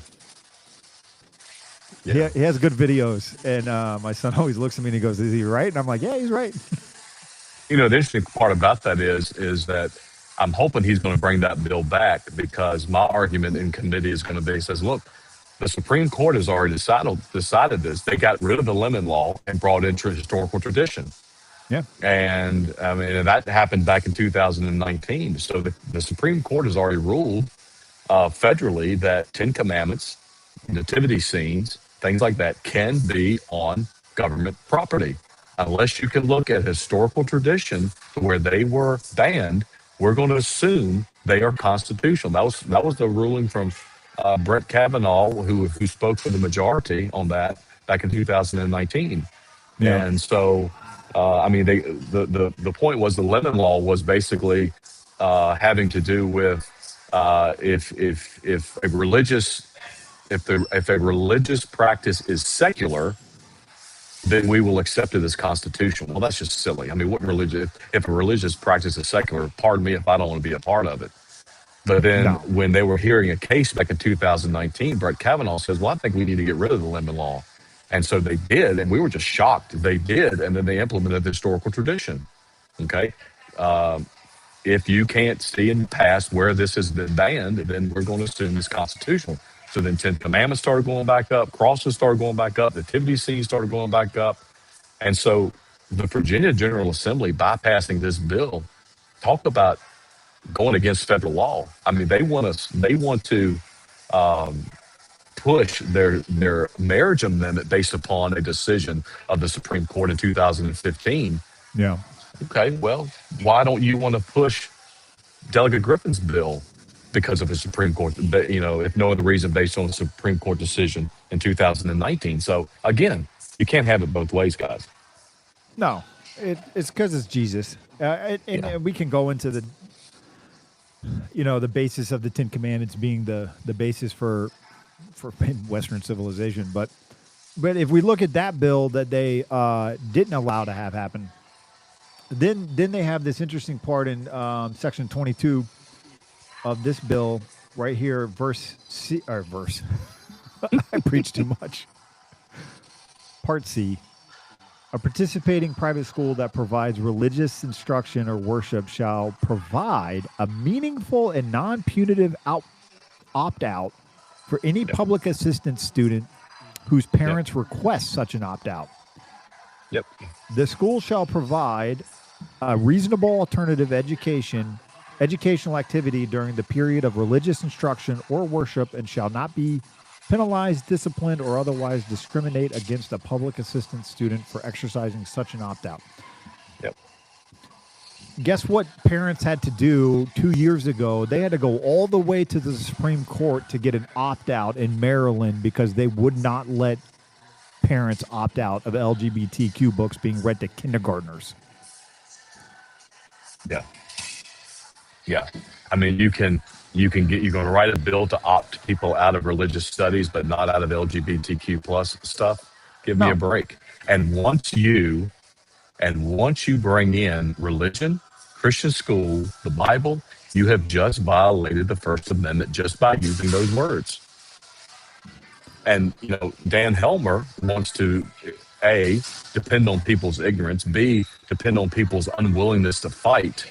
Speaker 1: He has good videos, and my son always looks at me and he goes, "Is he right?" And I'm like, "Yeah, he's right."
Speaker 2: The interesting part about that is that I'm hoping he's going to bring that bill back, because my argument in committee is going to be, says, look, the Supreme Court has already decided this. They got rid of the lemon law and brought in historical tradition.
Speaker 1: Yeah.
Speaker 2: And I mean, that happened back in 2019. So the Supreme Court has already ruled federally that 10 Commandments, nativity scenes, things like that can be on government property. Unless you can look at historical tradition to where they were banned, we're going to assume they are constitutional. That was the ruling from Brett Kavanaugh, who spoke for the majority on that back in 2019.
Speaker 1: Yeah.
Speaker 2: And so, I mean, the point was the lemon law was basically having to do with if a religious practice is secular, then we will accept it as constitutional. Well, that's just silly. I mean, what religion? If a religious practice is secular, pardon me if I don't want to be a part of it. But then when they were hearing a case back in 2019, Brett Kavanaugh says, well, I think we need to get rid of the lemon law. And so they did, and we were just shocked. They did, and then they implemented the historical tradition. Okay? If you can't see in the past where this has been banned, then we're going to assume it's constitutional. So then 10 Commandments started going back up, crosses started going back up, nativity scenes started going back up. And so the Virginia General Assembly bypassing this bill, talk about going against federal law. I mean, they want to push their marriage amendment based upon a decision of the Supreme Court in 2015.
Speaker 1: Yeah.
Speaker 2: Okay, well, why don't you want to push Delegate Griffin's bill because of a Supreme Court, if no other reason, based on a Supreme Court decision in 2019. So again, you can't have it both ways, guys.
Speaker 1: No, it's because it's Jesus. And we can go into the basis of the Ten Commandments being the basis for Western civilization. But if we look at that bill that they didn't allow to have happen, then they have this interesting part in Section 22 of this bill right here, verse. I preach too much. Part C. A participating private school that provides religious instruction or worship shall provide a meaningful and non-punitive opt-out for any public assistance student whose parents request such an opt-out.
Speaker 2: Yep.
Speaker 1: The school shall provide a reasonable alternative educational activity during the period of religious instruction or worship, and shall not be penalized, disciplined, or otherwise discriminate against a public assistance student for exercising such an opt-out.
Speaker 2: Yep.
Speaker 1: Guess what parents had to do 2 years ago? They had to go all the way to the Supreme Court to get an opt-out in Maryland because they would not let parents opt out of LGBTQ books being read to kindergartners.
Speaker 2: Yeah. Yeah. I mean, you're going to write a bill to opt people out of religious studies, but not out of LGBTQ plus stuff. Give me a break. And once you bring in religion, Christian school, the Bible, You have just violated the First Amendment just by using those words. And, Dan Helmer wants to, A, depend on people's ignorance, B, depend on people's unwillingness to fight.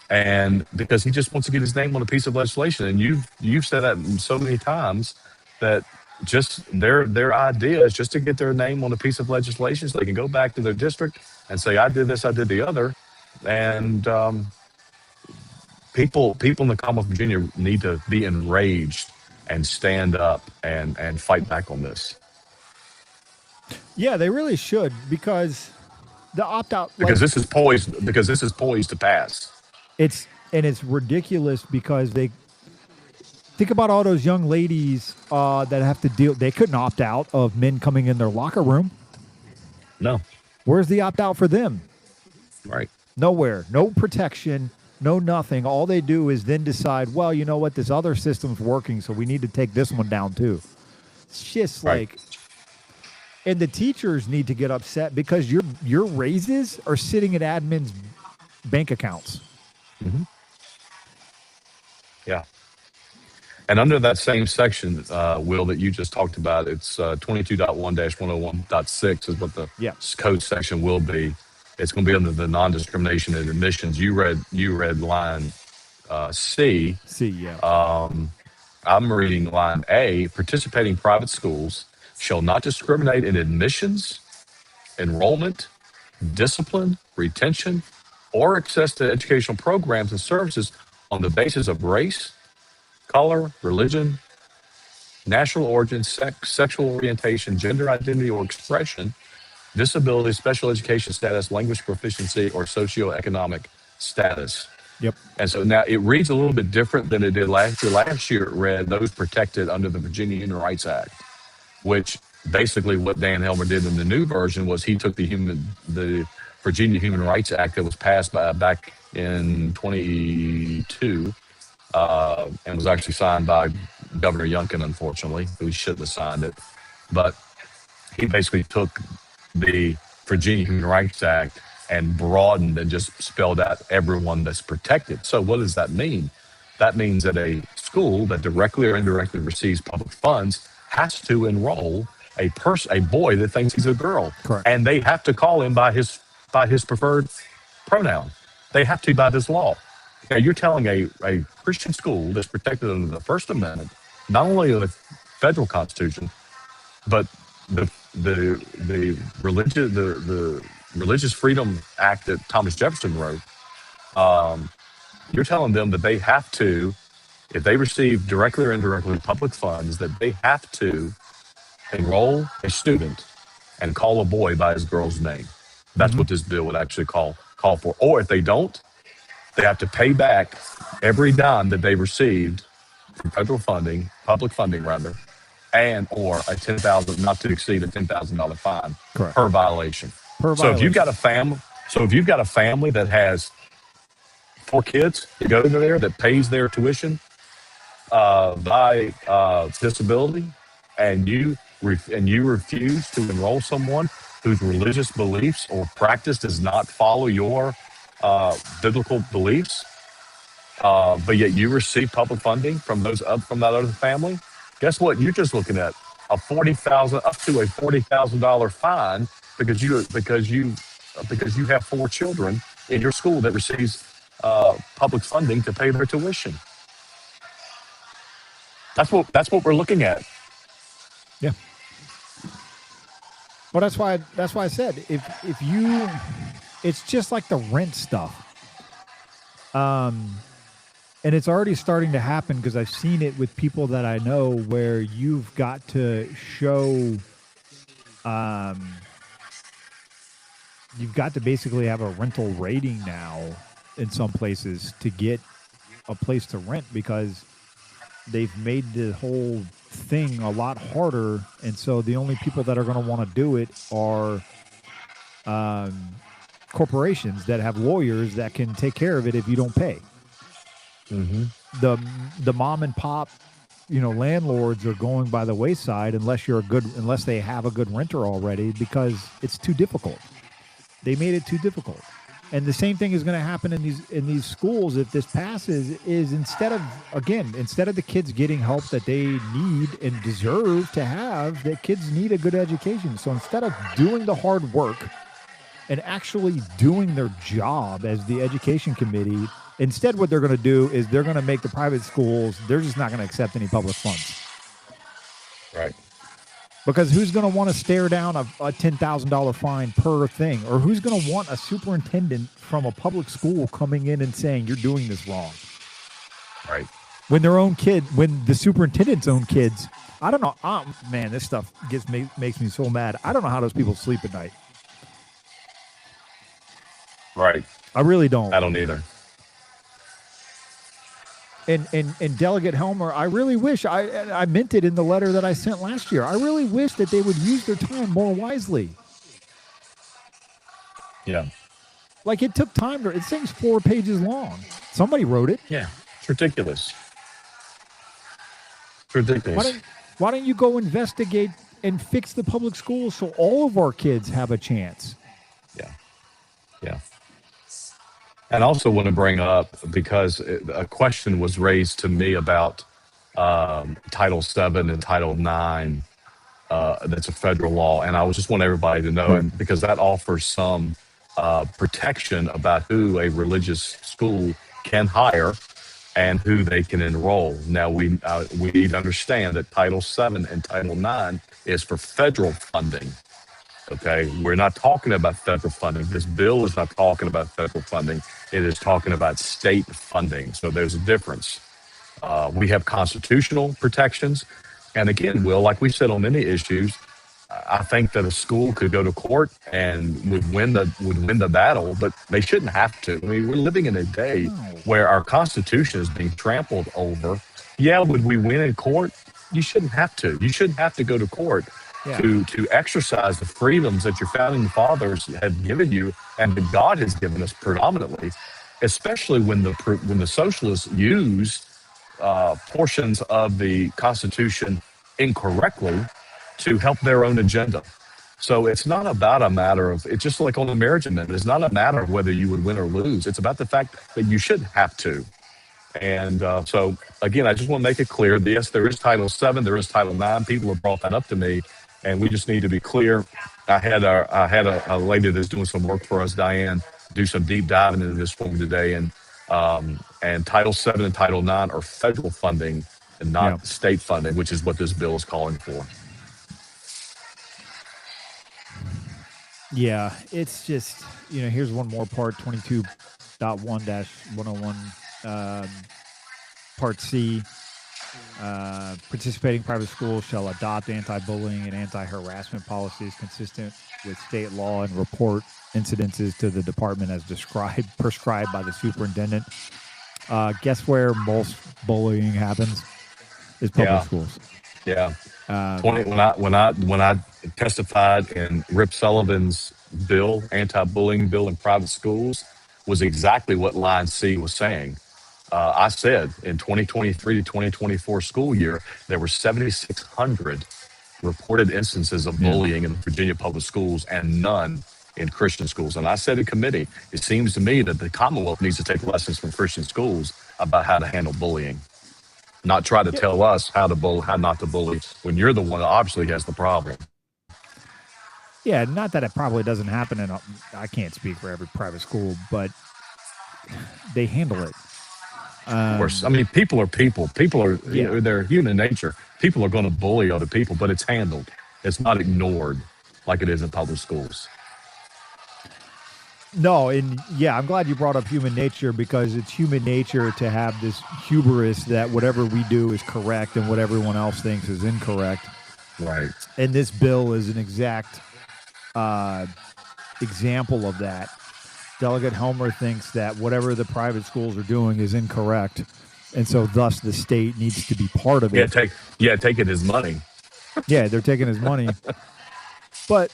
Speaker 2: And because he just wants to get his name on a piece of legislation. And you've said that so many times that just their idea is just to get their name on a piece of legislation so they can go back to their district and say, I did this, I did the other. And people in the Commonwealth of Virginia need to be enraged and stand up and fight back on this.
Speaker 1: Yeah, they really should, because the opt-out,
Speaker 2: because this is poised to pass.
Speaker 1: It's ridiculous because they think about all those young ladies that have to deal. They couldn't opt out of men coming in their locker room.
Speaker 2: No.
Speaker 1: Where's the opt-out for them?
Speaker 2: Right.
Speaker 1: Nowhere. No protection. No nothing. All they do is then decide, well, you know what? This other system's working, so we need to take this one down too. It's just like, and the teachers need to get upset because your raises are sitting in admins' bank accounts.
Speaker 2: Mm-hmm. Yeah. And under that same section, Will, that you just talked about, it's 22.1-101.6 is what the code section will be. It's going to be under the non-discrimination in admissions. You read line C.
Speaker 1: C, yeah.
Speaker 2: I'm reading line A. Participating private schools shall not discriminate in admissions, enrollment, discipline, retention, or access to educational programs and services on the basis of race, color, religion, national origin, sex, sexual orientation, gender identity or expression, disability, special education status, language proficiency, or socioeconomic status.
Speaker 1: Yep.
Speaker 2: And so now it reads a little bit different than it did last year. Last year it read those protected under the Virginia Human Rights Act, which basically what Dan Helmer did in the new version was he took the Virginia Human Rights Act that was passed back in 22 and was actually signed by Governor Youngkin, unfortunately, who shouldn't have signed it. But he basically took the Virginia Human Rights Act and broadened and just spelled out everyone that's protected. So what does that mean? That means that a school that directly or indirectly receives public funds has to enroll a boy that thinks he's a girl.
Speaker 1: Correct.
Speaker 2: And they have to call him by his preferred pronoun. They have to by this law. Now you're telling a Christian school that's protected under the First Amendment, not only of the federal Constitution, but the Religious Freedom Act that Thomas Jefferson wrote, you're telling them that they have to, if they receive directly or indirectly public funds, that they have to enroll a student and call a boy by his girl's name. That's what this bill would actually call for. Or if they don't, they have to pay back every dime that they received from federal funding, public funding rather, and or a $10,000, not to exceed a $10,000 fine per violation. So if you've got a family that has 4 kids to go there that pays their tuition by disability, and you refuse to enroll someone whose religious beliefs or practice does not follow your biblical beliefs, but yet you receive public funding from that other family, guess what? You're just looking at up to a $40,000 fine because you have 4 children in your school that receives public funding to pay their tuition. That's what we're looking at.
Speaker 1: Yeah. Well, that's why I said if you, it's just like the rent stuff. And it's already starting to happen because I've seen it with people that I know where you've got to show, you've got to basically have a rental rating now in some places to get a place to rent because they've made the whole thing a lot harder. And so the only people that are going to want to do it are corporations that have lawyers that can take care of it if you don't pay.
Speaker 2: Mm-hmm.
Speaker 1: The mom and pop, landlords are going by the wayside unless they have a good renter already because it's too difficult. They made it too difficult. And the same thing is going to happen in these schools if this passes. Is instead of the kids getting help that they need and deserve to have, the kids need a good education. So instead of doing the hard work and actually doing their job as the education committee, instead what they're going to do is they're going to make the private schools. They're just not going to accept any public funds.
Speaker 2: Right.
Speaker 1: Because who's going to want to stare down a $10,000 fine per thing? Or who's going to want a superintendent from a public school coming in and saying, you're doing this wrong?
Speaker 2: Right.
Speaker 1: When the superintendent's own kids, I don't know. Man, this stuff makes me so mad. I don't know how those people sleep at night.
Speaker 2: Right.
Speaker 1: I really don't.
Speaker 2: I don't either.
Speaker 1: And Delegate Helmer, I really wish, I meant it in the letter that I sent last year. I really wish that they would use their time more wisely.
Speaker 2: Yeah.
Speaker 1: Like it took time. This thing's 4 pages long. Somebody wrote it.
Speaker 2: Yeah. It's ridiculous. It's ridiculous.
Speaker 1: Why don't you go investigate and fix the public schools so all of our kids have a chance?
Speaker 2: Yeah. Yeah. And I also want to bring up, because a question was raised to me about Title VII and Title IX. That's a federal law. And I just want everybody to know, and because that offers some protection about who a religious school can hire and who they can enroll. Now, we need to understand that Title VII and Title IX is for federal funding. Okay, we're not talking about federal funding. This bill is not talking about federal funding. It is talking about state funding. So there's a difference. We have constitutional protections. And again, Will, like we said on many issues, I think that a school could go to court and would win the battle, but they shouldn't have to. I mean, we're living in a day where our Constitution is being trampled over. Yeah, would we win in court? You shouldn't have to. You shouldn't have to go to court. Yeah. To exercise the freedoms that your founding fathers have given you and that God has given us predominantly, especially when the socialists use portions of the Constitution incorrectly to help their own agenda. So it's not about a matter of, it's just like on the marriage amendment, it's not a matter of whether you would win or lose. It's about the fact that you shouldn't have to. And so, again, I just want to make it clear. Yes, there is Title VII, there is Title IX. People have brought that up to me. And we just need to be clear. I had a lady that's doing some work for us, Diane, do some deep diving into this for me today. And Title VII and Title IX are federal funding and not state funding, which is what this bill is calling for.
Speaker 1: Yeah, it's just, here's one more part, 22.1-101, Part C. Participating private schools shall adopt anti-bullying and anti-harassment policies consistent with state law and report incidences to the department as prescribed by the superintendent. Guess where most bullying happens? Is public schools.
Speaker 2: Yeah. When I testified in Rip Sullivan's bill, anti-bullying bill in private schools, was exactly what Line C was saying. I said in 2023 to 2024 school year, there were 7,600 reported instances of bullying in Virginia public schools and none in Christian schools. And I said in committee, it seems to me that the Commonwealth needs to take lessons from Christian schools about how to handle bullying, not try to tell us how not to bully when you're the one that obviously has the problem.
Speaker 1: Yeah, not that it probably doesn't happen I can't speak for every private school, but they handle it.
Speaker 2: Of course. I mean, people are people. People are, they're human nature. People are going to bully other people, but it's handled. It's not ignored like it is in public schools.
Speaker 1: No, and I'm glad you brought up human nature, because it's human nature to have this hubris that whatever we do is correct and what everyone else thinks is incorrect.
Speaker 2: Right.
Speaker 1: And this bill is an exact example of that. Delegate Helmer thinks that whatever the private schools are doing is incorrect, and so thus the state needs to be part of it.
Speaker 2: Taking his money.
Speaker 1: Yeah, they're taking his money. But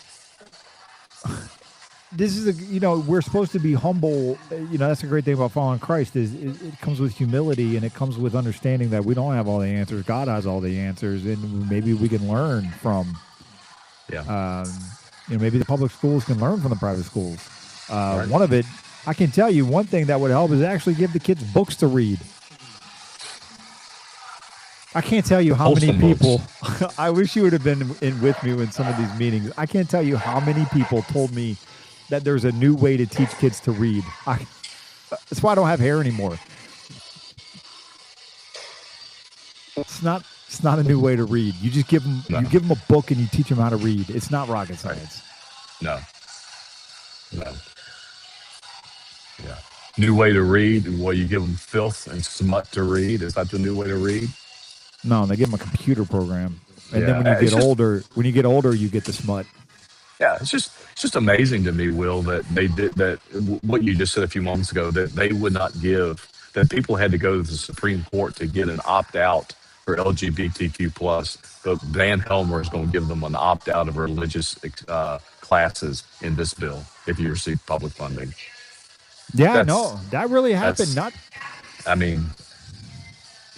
Speaker 1: this is we're supposed to be humble. That's the great thing about following Christ is it comes with humility, and it comes with understanding that we don't have all the answers. God has all the answers, and maybe we can learn from. Yeah. Maybe the public schools can learn from the private schools. Right. One of it, I can tell you one thing that would help is actually give the kids books to read. I can't tell you how many people. I wish you would have been in with me in some of these meetings. I can't tell you how many people told me that there's a new way to teach kids to read. That's why I don't have hair anymore. It's not a new way to read. You just give them you give them a book and you teach them how to read. It's not rocket science.
Speaker 2: No. Yeah. New way to read. Well, you give them filth and smut to read. Is that the new way to read?
Speaker 1: No, they give them a computer program, and then when you get older, you get the smut.
Speaker 2: Yeah, it's just amazing to me, Will, that they did that. What you just said a few moments ago, that they would not give, that people had to go to the Supreme Court to get an opt out for LGBTQ plus. But Van Helmer is going to give them an opt out of religious classes in this bill if you receive public funding.
Speaker 1: Yeah, no, that really happened.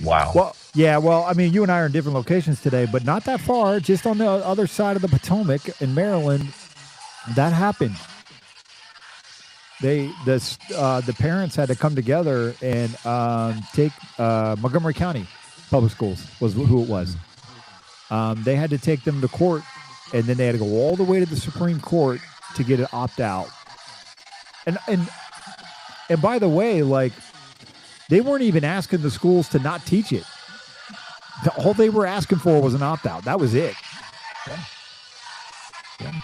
Speaker 2: Wow.
Speaker 1: Well, I mean, you and I are in different locations today, but not that far, just on the other side of the Potomac in Maryland, that happened. The parents had to come together and take Montgomery County Public Schools was who it was. They had to take them to court, and then they had to go all the way to the Supreme Court to get it opt out. And by the way, like, they weren't even asking the schools to not teach it. All they were asking for was an opt-out. That was it.
Speaker 2: Yeah.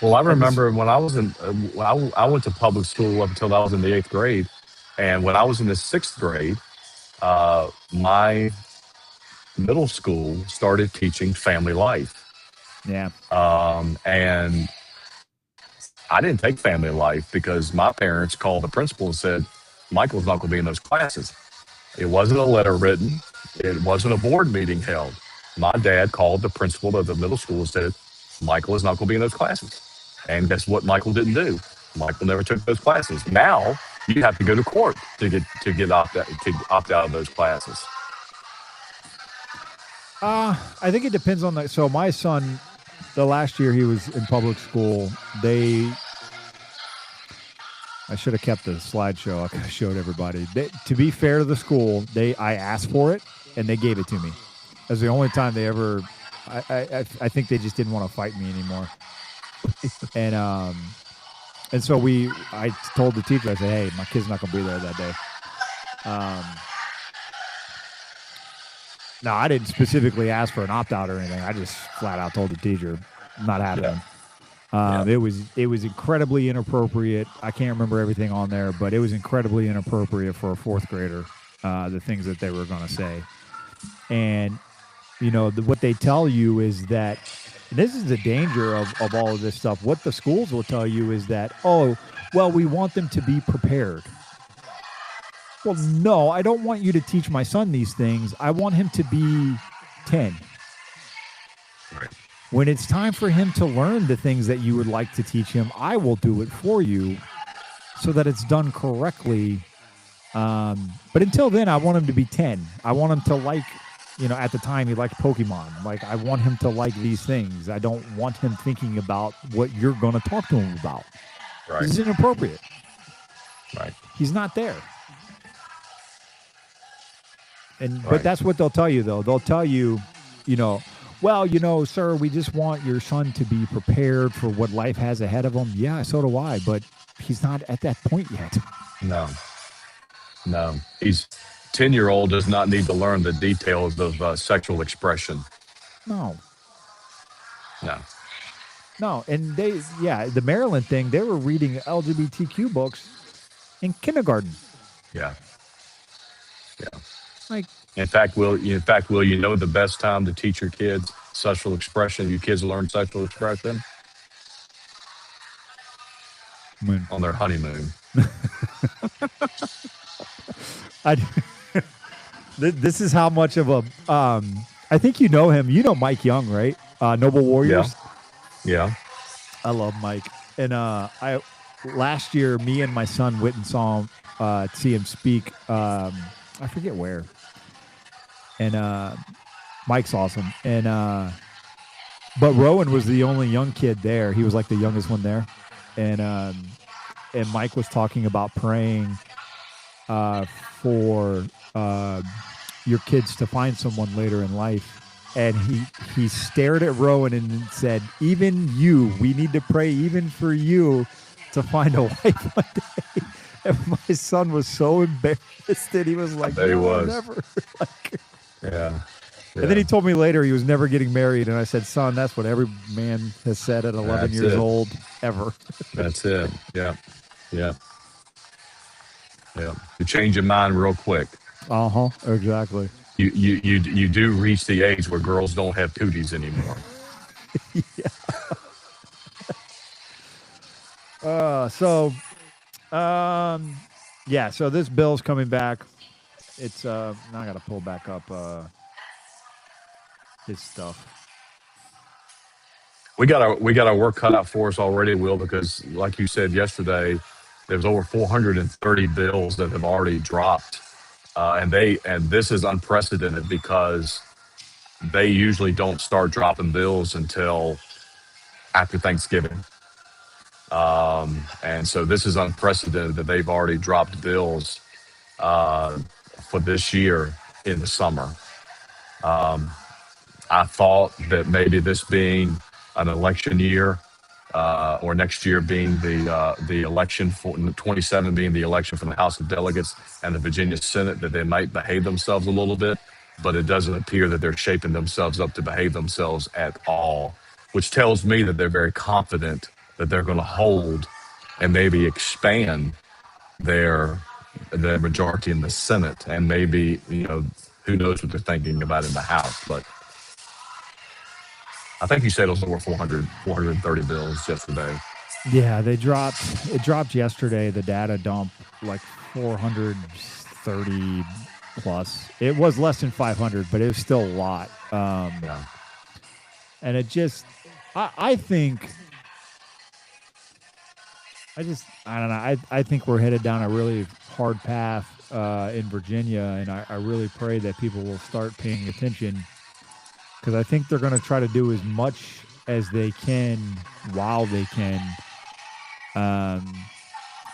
Speaker 2: Well, I remember when I was I went to public school up until I was in the 8th grade. And when I was in the 6th grade, my middle school started teaching family life.
Speaker 1: Yeah.
Speaker 2: And I didn't take family life because my parents called the principal and said, Michael's not going to be in those classes. It wasn't a letter written. It wasn't a board meeting held. My dad called the principal of the middle school and said, Michael is not going to be in those classes. And guess what Michael didn't do? Michael never took those classes. Now you have to go to court to opt out of those classes.
Speaker 1: I think it depends on so my son, the last year he was in public school, I should have kept the slideshow. I could have showed everybody. To be fair to the school, I asked for it, and they gave it to me. That's the only time they ever. I think they just didn't want to fight me anymore. And so I told the teacher, I said, "Hey, my kid's not going to be there that day." No, I didn't specifically ask for an opt out or anything. I just flat out told the teacher, "Not happening." Yeah. It was incredibly inappropriate. I can't remember everything on there, but it was incredibly inappropriate for a 4th grader, the things that they were going to say. And, you know, what they tell you is that, and this is the danger of all of this stuff, what the schools will tell you is that, oh, well, we want them to be prepared. Well, no, I don't want you to teach my son these things. I want him to be 10.
Speaker 2: Right.
Speaker 1: When it's time for him to learn the things that you would like to teach him, I will do it for you so that it's done correctly. But until then, I want him to be 10. I want him to like, at the time he liked Pokemon. Like, I want him to like these things. I don't want him thinking about what you're going to talk to him about.
Speaker 2: Right.
Speaker 1: This is inappropriate.
Speaker 2: Right.
Speaker 1: He's not there. But that's what they'll tell you, though. They'll tell you, well, sir, we just want your son to be prepared for what life has ahead of him. Yeah, so do I, but he's not at that point yet.
Speaker 2: No. He's 10-year-old does not need to learn the details of sexual expression.
Speaker 1: No. And the Maryland thing, they were reading LGBTQ books in kindergarten.
Speaker 2: Yeah.
Speaker 1: Like,
Speaker 2: in fact, Will, you know the best time to teach your kids sexual expression? Your kids learn sexual expression on their honeymoon.
Speaker 1: This is how much of a. I think you know him. You know Mike Young, right? Noble Warriors.
Speaker 2: Yeah.
Speaker 1: I love Mike, and last year, me and my son went and saw him, see him speak. I forget where. And Mike's awesome. And but Rowan was the only young kid there. He was like the youngest one there. And and Mike was talking about praying for your kids to find someone later in life. And he stared at Rowan and said, even you, we need to pray even for you to find a wife one day. And my son was so embarrassed that he was like,
Speaker 2: There he was.
Speaker 1: Never. Like,
Speaker 2: yeah.
Speaker 1: And then he told me later he was never getting married. And I said, son, that's what every man has said at 11 years old ever.
Speaker 2: That's it. Yeah. Yeah. Yeah. You change your mind real quick.
Speaker 1: Exactly.
Speaker 2: You do reach the age where girls don't have cooties anymore.
Speaker 1: So this bill's coming back. It's now I got to pull back up his stuff.
Speaker 2: We got our work cut out for us already, Will, because like you said yesterday, there's over 430 bills that have already dropped. And this is unprecedented because they usually don't start dropping bills until after Thanksgiving. And so this is unprecedented that they've already dropped bills for this year in the summer. I thought that maybe this being an election year, or next year being the election for 27 being the election for the House of Delegates and the Virginia Senate, that they might behave themselves a little bit, but it doesn't appear that they're shaping themselves up to behave themselves at all, which tells me that they're very confident that they're going to hold and maybe expand their majority in the Senate, and maybe, who knows what they're thinking about in the House. But I think you said it was over 430 bills yesterday.
Speaker 1: Yeah, it dropped yesterday, the data dump, like 430 plus. It was less than 500, but it was still a lot.
Speaker 2: Yeah.
Speaker 1: And it just, I think, I don't know. I think we're headed down a really hard path in Virginia, and I really pray that people will start paying attention, because I think they're going to try to do as much as they can while they can,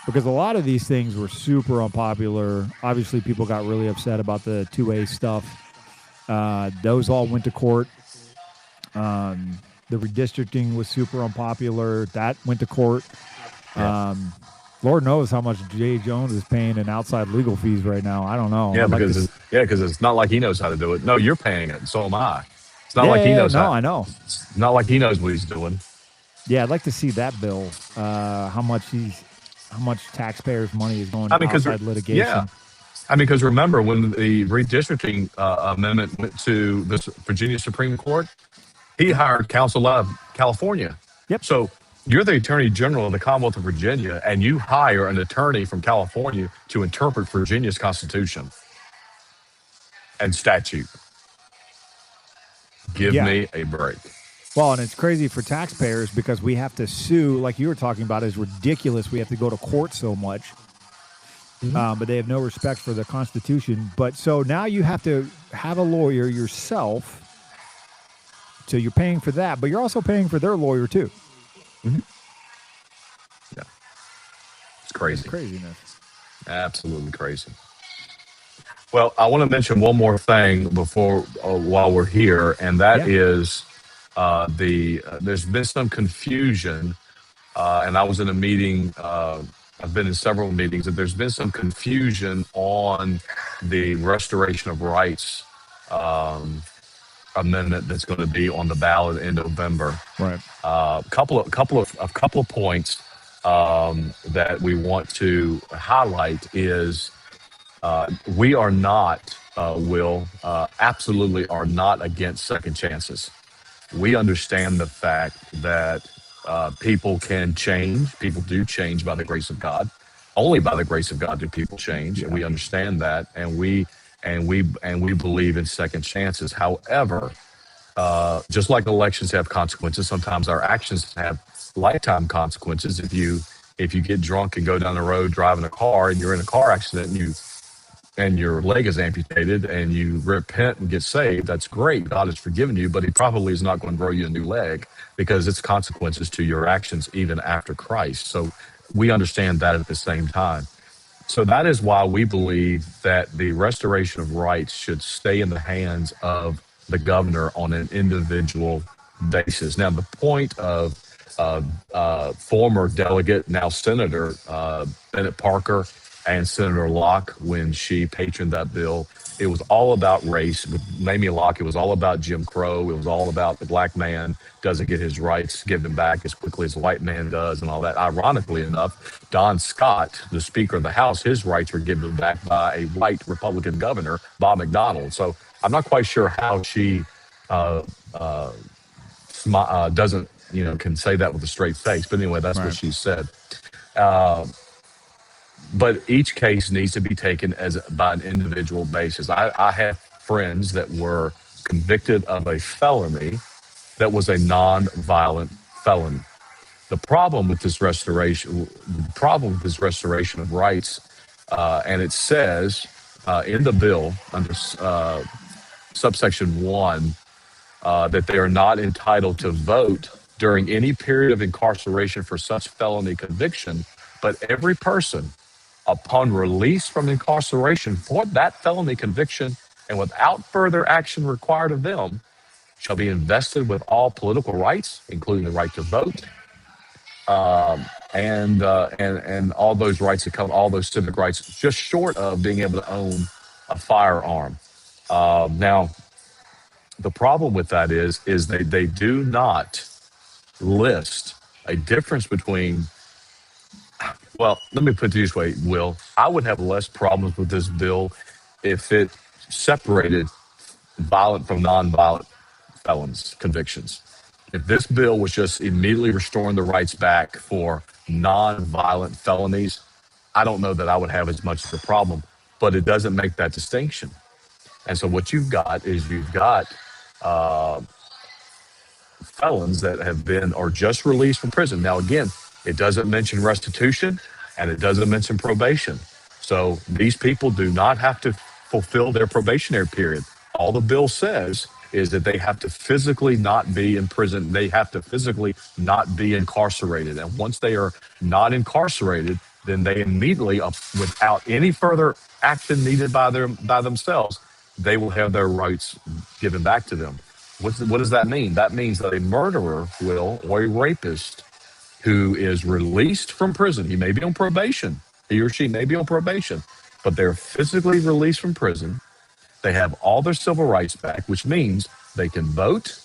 Speaker 1: because a lot of these things were super unpopular. Obviously, people got really upset about the 2A stuff. Those all went to court. The redistricting was super unpopular. That went to court.
Speaker 2: Yeah.
Speaker 1: Lord knows how much Jay Jones is paying in outside legal fees right now. I don't know.
Speaker 2: Yeah, because it's not like he knows how to do it. No, you're paying it, and so am I. It's not like he knows how.
Speaker 1: I know.
Speaker 2: It's not like he knows what he's doing.
Speaker 1: Yeah, I'd like to see that bill. How much taxpayers' money is going to outside litigation.
Speaker 2: Yeah. Because remember when the redistricting amendment went to the Virginia Supreme Court, he hired counsel out of California.
Speaker 1: Yep.
Speaker 2: So you're the Attorney General of the Commonwealth of Virginia, and you hire an attorney from California to interpret Virginia's Constitution and statute. Give me a break.
Speaker 1: Well, and it's crazy for taxpayers because we have to sue, like you were talking about, is ridiculous. We have to go to court so much, but they have no respect for the Constitution. But so now you have to have a lawyer yourself. So you're paying for that, but you're also paying for their lawyer too.
Speaker 2: Mm-hmm. Yeah. It's crazy.
Speaker 1: It's craziness.
Speaker 2: Absolutely crazy. Well, I want to mention one more thing before, while we're here, and that is there's been some confusion, and I was in a meeting. I've been in several meetings, and there's been some confusion on the restoration of rights amendment that's going to be on the ballot in November.
Speaker 1: Right.
Speaker 2: A couple of points that we want to highlight is we are not, absolutely are not against second chances. We understand the fact that people can change. People do change by the grace of God. Only by the grace of God do people change, and we understand that, and we believe in second chances. However, just like elections have consequences, sometimes our actions have lifetime consequences. If you get drunk and go down the road driving a car, and you're in a car accident, and and your leg is amputated and you repent and get saved, that's great. God has forgiven you, but he probably is not going to grow you a new leg because it's consequences to your actions even after Christ. So we understand that at the same time. So that is why we believe that the restoration of rights should stay in the hands of the governor on an individual basis. Now, the point of former delegate, now Senator Bennett Parker and Senator Locke, when she patroned that bill, it was all about race. With Mamie Locke, it was all about Jim Crow. It was all about the black man doesn't get his rights given back as quickly as the white man does and all that. Ironically enough, Don Scott, the Speaker of the House, his rights were given back by a white Republican governor, Bob McDonnell. So I'm not quite sure how she doesn't, can say that with a straight face. But anyway, that's what she said. But each case needs to be taken by an individual basis. I have friends that were convicted of a felony that was a non-violent felony. The problem with this restoration of rights, and it says in the bill under subsection 1 that they are not entitled to vote during any period of incarceration for such felony conviction, but every person upon release from incarceration for that felony conviction and without further action required of them shall be invested with all political rights, including the right to vote, and all those rights that come, all those civic rights, just short of being able to own a firearm. Now, the problem with that is they do not list a difference between. Well, let me put it this way, Will. I would have less problems with this bill if it separated violent from nonviolent felons convictions. If this bill was just immediately restoring the rights back for nonviolent felonies, I don't know that I would have as much of a problem, but it doesn't make that distinction. And so what you've got is felons that have been or just released from prison. Now, again, it doesn't mention restitution and it doesn't mention probation. So these people do not have to fulfill their probationary period. All the bill says is that they have to physically not be in prison. They have to physically not be incarcerated. And once they are not incarcerated, then they immediately, without any further action needed by themselves, they will have their rights given back to them. What does that mean? That means that a murderer or a rapist who is released from prison, he may be on probation, he or she may be on probation, but they're physically released from prison. They have all their civil rights back, which means they can vote,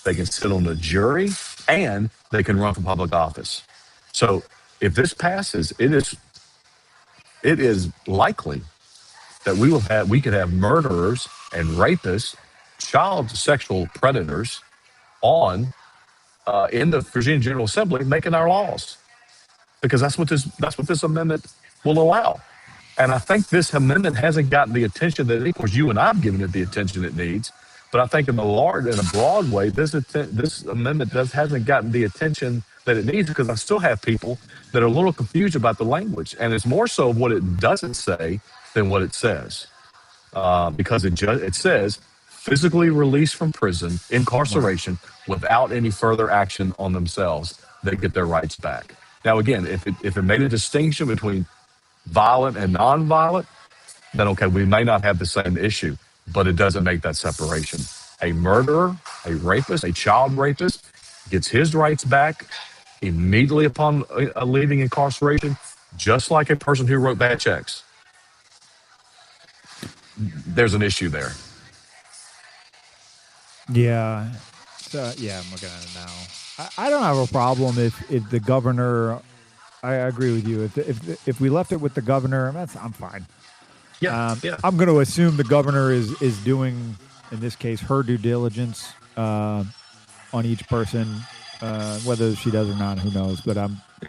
Speaker 2: they can sit on the jury, and they can run for public office. So if this passes, it is likely that we could have murderers and rapists, child sexual predators in the Virginia General Assembly making our laws, because that's what this amendment will allow. And I think this amendment hasn't gotten the attention that, of course, you and I've given it the attention it needs. But I think in a broad way, this amendment hasn't gotten the attention that it needs, because I still have people that are a little confused about the language, and it's more so what it doesn't say than what it says, because it says physically released from prison, incarceration, without any further action on themselves, they get their rights back. Now, again, if it made a distinction between violent and nonviolent, then okay, we may not have the same issue, but it doesn't make that separation. A murderer, a rapist, a child rapist gets his rights back immediately upon leaving incarceration, just like a person who wrote bad checks. There's an issue there.
Speaker 1: Yeah. Yeah, I'm looking at it now. I don't have a problem if the governor. I agree with you. If we left it with the governor, I'm fine.
Speaker 2: Yeah.
Speaker 1: I'm going to assume the governor is doing, in this case, her due diligence on each person, whether she does or not, who knows. But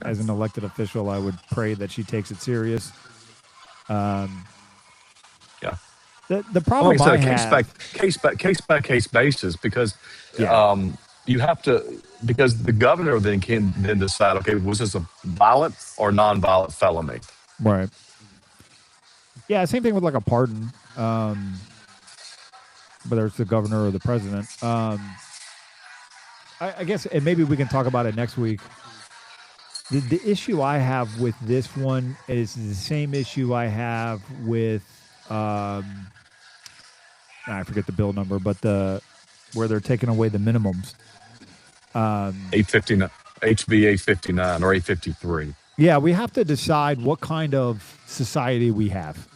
Speaker 1: as an elected official, I would pray that she takes it serious.
Speaker 2: Yeah.
Speaker 1: The problem I have,
Speaker 2: case by case basis, because you have to, because the governor then can decide, okay, was this a violent or non-violent felony?
Speaker 1: Right. Yeah, same thing with like a pardon, whether it's the governor or the president. I guess, and maybe we can talk about it next week. The issue I have with this one is the same issue I have with, I forget the bill number, but where they're taking away the minimums.
Speaker 2: 859, HB 859 or 853.
Speaker 1: Yeah, we have to decide what kind of society we have.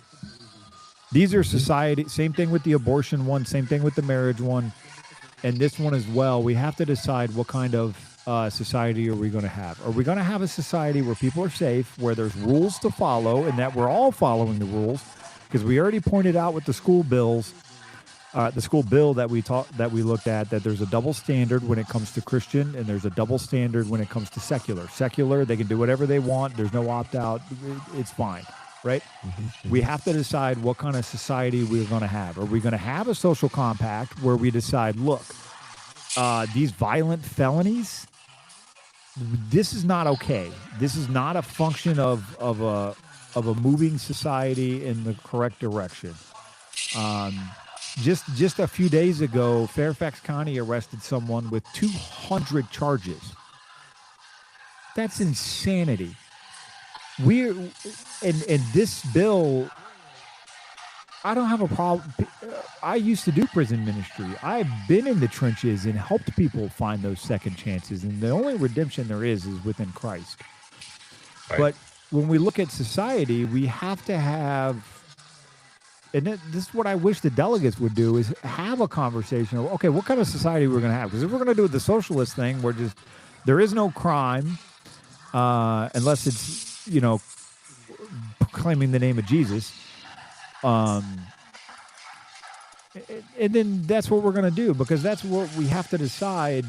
Speaker 1: These are society, same thing with the abortion one, same thing with the marriage one, and this one as well. We have to decide what kind of society are we going to have. Are we going to have a society where people are safe, where there's rules to follow, and that we're all following the rules? Because we already pointed out with the school bills, the school bill that we looked at, that there's a double standard when it comes to Christian, and there's a double standard when it comes to secular. Secular, they can do whatever they want. There's no opt-out. It's fine, right? We have to decide what kind of society we're going to have. Are we going to have a social compact where we decide, look, these violent felonies, this is not okay. This is not a function of a moving society in the correct direction. Just a few days ago, Fairfax County arrested someone with 200 charges. That's insanity. And this bill, I don't have a problem. I used to do prison ministry. I've been in the trenches and helped people find those second chances. And the only redemption there is within Christ. Right. But when we look at society, we have to have, and this is what I wish the delegates would do, is have a conversation of, okay, what kind of society we're going to have? Because if we're going to do the socialist thing, there is no crime unless it's, proclaiming the name of Jesus. And then that's what we're going to do, because that's what we have to decide.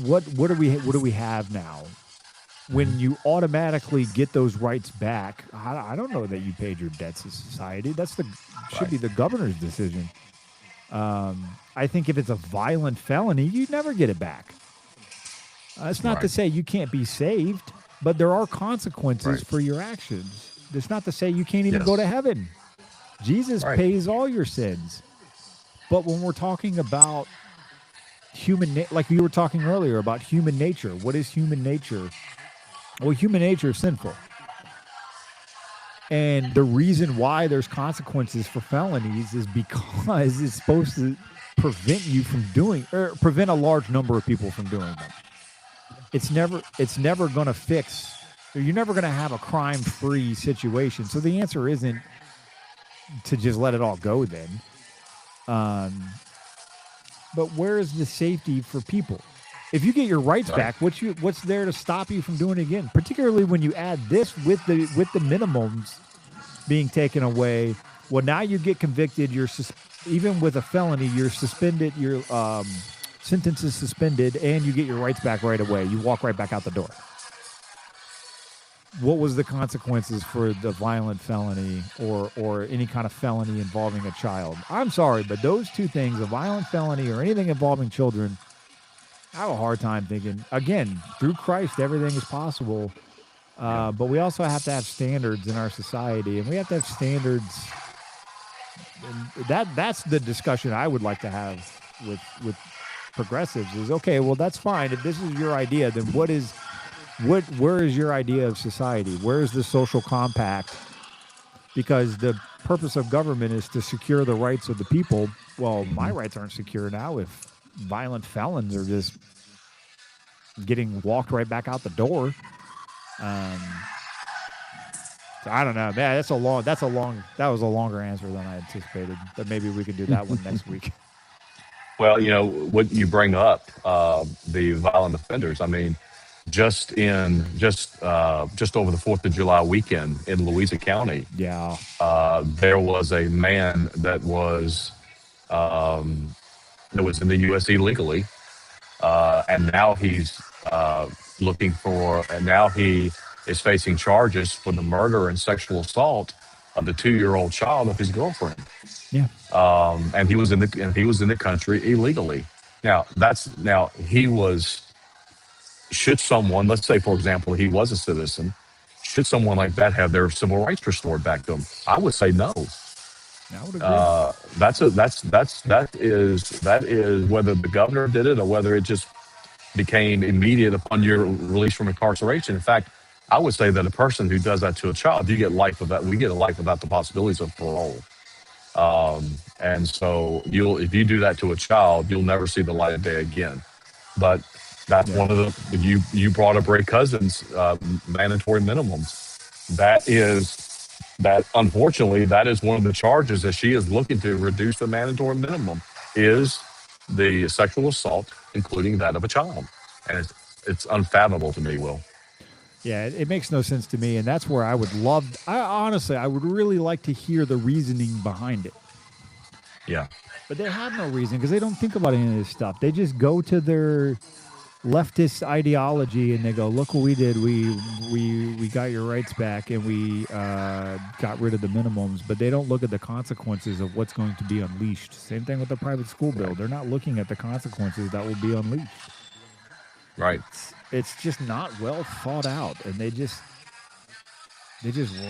Speaker 1: What do we have now? When you automatically get those rights back, I don't know that you paid your debts to society. Should be the governor's decision. I think if it's a violent felony, you never get it back. It's not to say you can't be saved, but there are consequences for your actions. It's not to say you can't even go to heaven. Jesus pays all your sins. But when we're talking about like you were talking earlier about human nature, what is human nature? Well, human nature is sinful. And the reason why there's consequences for felonies is because it's supposed to prevent you from prevent a large number of people from doing them. It's never going to fix, you're never going to have a crime-free situation. So the answer isn't to just let it all go then. But where is the safety for people? If you get your rights back, what's there to stop you from doing it again? Particularly when you add this with the minimums being taken away. Well, now you get convicted. Even with a felony, you're suspended. Your sentence is suspended, and you get your rights back right away. You walk right back out the door. What was the consequences for the violent felony or any kind of felony involving a child? I'm sorry, but those two things, a violent felony or anything involving children, I have a hard time thinking. Again, through Christ, everything is possible. But we also have to have standards in our society, and we have to have standards. And that's the discussion I would like to have with progressives is, okay, well, that's fine. If this is your idea, then where is your idea of society? Where is the social compact? Because the purpose of government is to secure the rights of the people. Well, my rights aren't secure now if violent felons are just getting walked right back out the door. So I don't know. Man, that was a longer answer than I anticipated. But maybe we can do that one next week.
Speaker 2: Well, what you bring up, the violent offenders. I mean, just over the 4th of July weekend in Louisa County, there was a man that was in the U.S. illegally, and now he's now he is facing charges for the murder and sexual assault of the 2-year-old child of his girlfriend.
Speaker 1: Yeah.
Speaker 2: And he was in the country illegally. Should someone, let's say, for example, he was a citizen, should someone like that have their civil rights restored back to them? I would say no.
Speaker 1: I would agree.
Speaker 2: That is whether the governor did it or whether it just became immediate upon your release from incarceration. In fact, I would say that a person who does that to a child, you get life without, we get a life without the possibilities of parole. And so if you do that to a child, you'll never see the light of day again. But that's one of the, you brought up Ray Cousins, mandatory minimums. Unfortunately, that is one of the charges that she is looking to reduce the mandatory minimum is the sexual assault, including that of a child. And it's unfathomable to me, Will.
Speaker 1: Yeah, it makes no sense to me. And that's where I would honestly, I would really like to hear the reasoning behind it.
Speaker 2: Yeah.
Speaker 1: But they have no reason because they don't think about any of this stuff. They just go to their leftist ideology and they go, look what we did. We got your rights back and we got rid of the minimums. But they don't look at the consequences of what's going to be unleashed. Same thing with the private school bill. They're not looking at the consequences that will be unleashed.
Speaker 2: Right.
Speaker 1: It's just not well thought out. And they just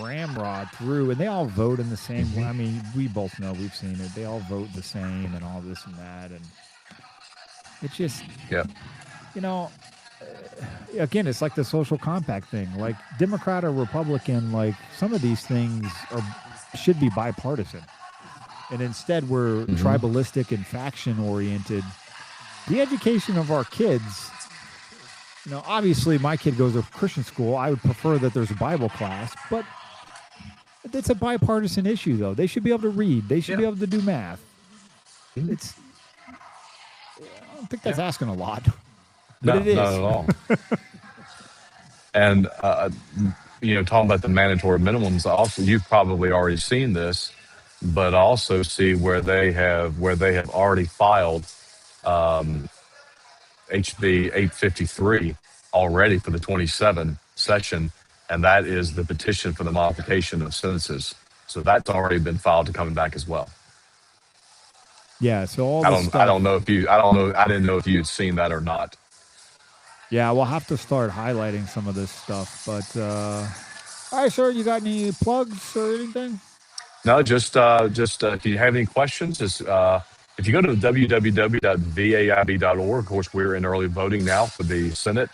Speaker 1: ramrod through, and they all vote in the same way. I mean, we both know, we've seen it. They all vote the same and all this and that. And it's just, you know, again, it's like the social compact thing. Like Democrat or Republican, like some of these things should be bipartisan. And instead we're tribalistic and faction oriented. The education of our kids, you know, obviously my kid goes to Christian school. I would prefer that there's a Bible class, but it's a bipartisan issue, though. They should be able to read. They should be able to do math. I don't think that's asking a lot, but it is.
Speaker 2: Not at all. And, you know, talking about the mandatory minimums, also, you've probably already seen this, but also see where they have already filed HB 853 already for the 27 session, and that is the petition for the modification of sentences. So that's already been filed to coming back as well.
Speaker 1: Yeah. So
Speaker 2: I didn't know if you had seen that or not.
Speaker 1: Yeah, we'll have to start highlighting some of this stuff. But all right, sir, you got any plugs or anything?
Speaker 2: No, just if you have any questions, if you go to www.vaib.org, of course, we're in early voting now for the Senate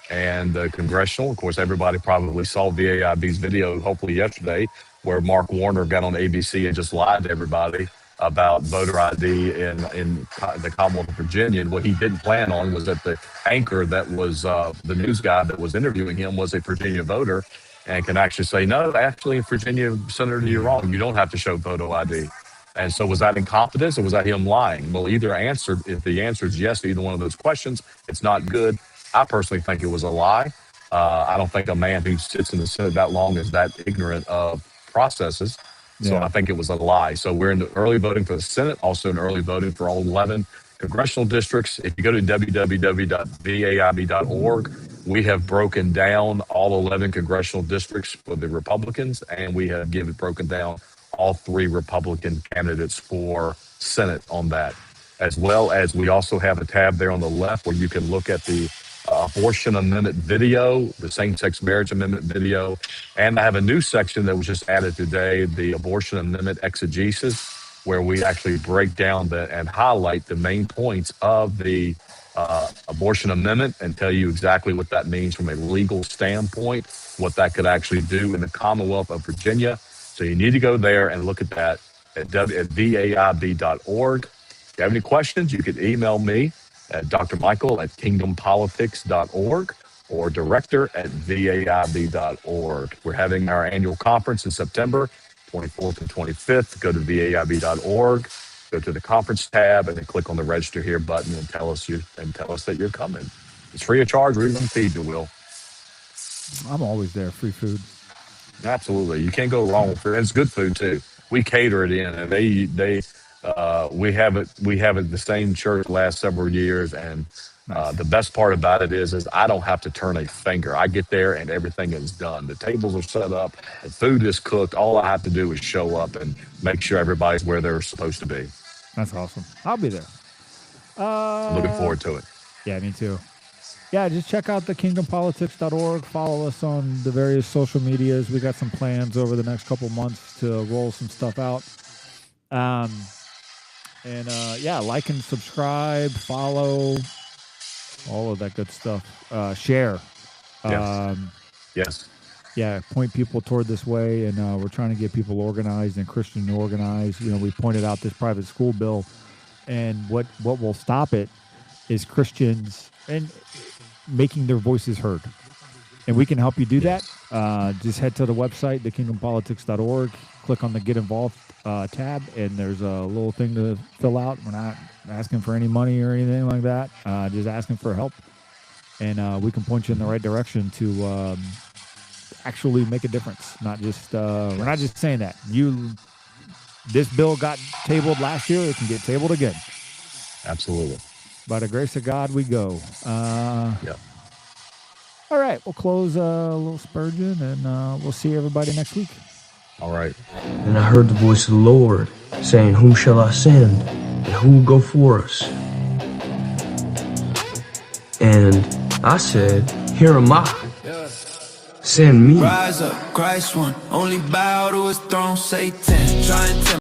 Speaker 2: and the congressional. Of course, everybody probably saw VAIB's video, hopefully yesterday, where Mark Warner got on ABC and just lied to everybody about voter ID in the Commonwealth of Virginia. And what he didn't plan on was that the anchor that was the news guy that was interviewing him was a Virginia voter and can actually say, no, actually, Virginia, Senator, you're wrong. You don't have to show photo ID. And so was that incompetence or was that him lying? Well, if the answer is yes to either one of those questions, it's not good. I personally think it was a lie. I don't think a man who sits in the Senate that long is that ignorant of processes. So I think it was a lie. So we're in the early voting for the Senate, also in early voting for all 11 congressional districts. If you go to www.vaib.org, we have broken down all 11 congressional districts for the Republicans, and we have broken down all 3 Republican candidates for Senate on that, as well as we also have a tab there on the left where you can look at the abortion amendment video, the same-sex marriage amendment video, and I have a new section that was just added today, the abortion amendment exegesis, where we actually break down and highlight the main points of the abortion amendment and tell you exactly what that means from a legal standpoint, what that could actually do in the Commonwealth of Virginia. So you need to go there and look at that at vaib.org. If you have any questions, you can email me at drmichael@kingdompolitics.org or director@vaib.org. We're having our annual conference in September, 24th and 25th. Go to vaib.org, go to the conference tab, and then click on the register here button and tell us that you're coming. It's free of charge. We're going to feed you, Will.
Speaker 1: I'm always there. Free food.
Speaker 2: Absolutely. You can't go wrong with food. It's good food too. We cater it in, and we have it the same church the last several years. And the best part about it is I don't have to turn a finger. I get there and everything is done. The tables are set up, the food is cooked. All I have to do is show up and make sure everybody's where they're supposed to be.
Speaker 1: That's awesome. I'll be there.
Speaker 2: Looking forward to it.
Speaker 1: Yeah, me too. yeah, just check out the kingdompolitics.org. Follow us on the various social medias. We got some plans over the next couple months to roll some stuff out. And yeah, like and subscribe, follow, all of that good stuff. Share.
Speaker 2: Yes. Yes.
Speaker 1: Yeah, point people toward this way, and we're trying to get people organized and Christian organized. You know, we pointed out this private school bill, and what will stop it is Christians and making their voices heard. And we can help you do that. Just head to the website, thekingdompolitics.org, click on the Get Involved tab, and there's a little thing to fill out. We're not asking for any money or anything like that, just asking for help. And we can point you in the right direction to actually make a difference. Not just we're not just saying that. This bill got tabled last year, it can get tabled again.
Speaker 2: Absolutely.
Speaker 1: By the grace of God, we go.
Speaker 2: Yeah.
Speaker 1: All right, we'll close a little Spurgeon, and we'll see everybody next week.
Speaker 2: All right.
Speaker 3: And I heard the voice of the Lord saying, "Whom shall I send? And who will go for us?" And I said, "Here am I. Send me."
Speaker 4: Rise up, Christ one, only bow to his throne, Satan. Trying to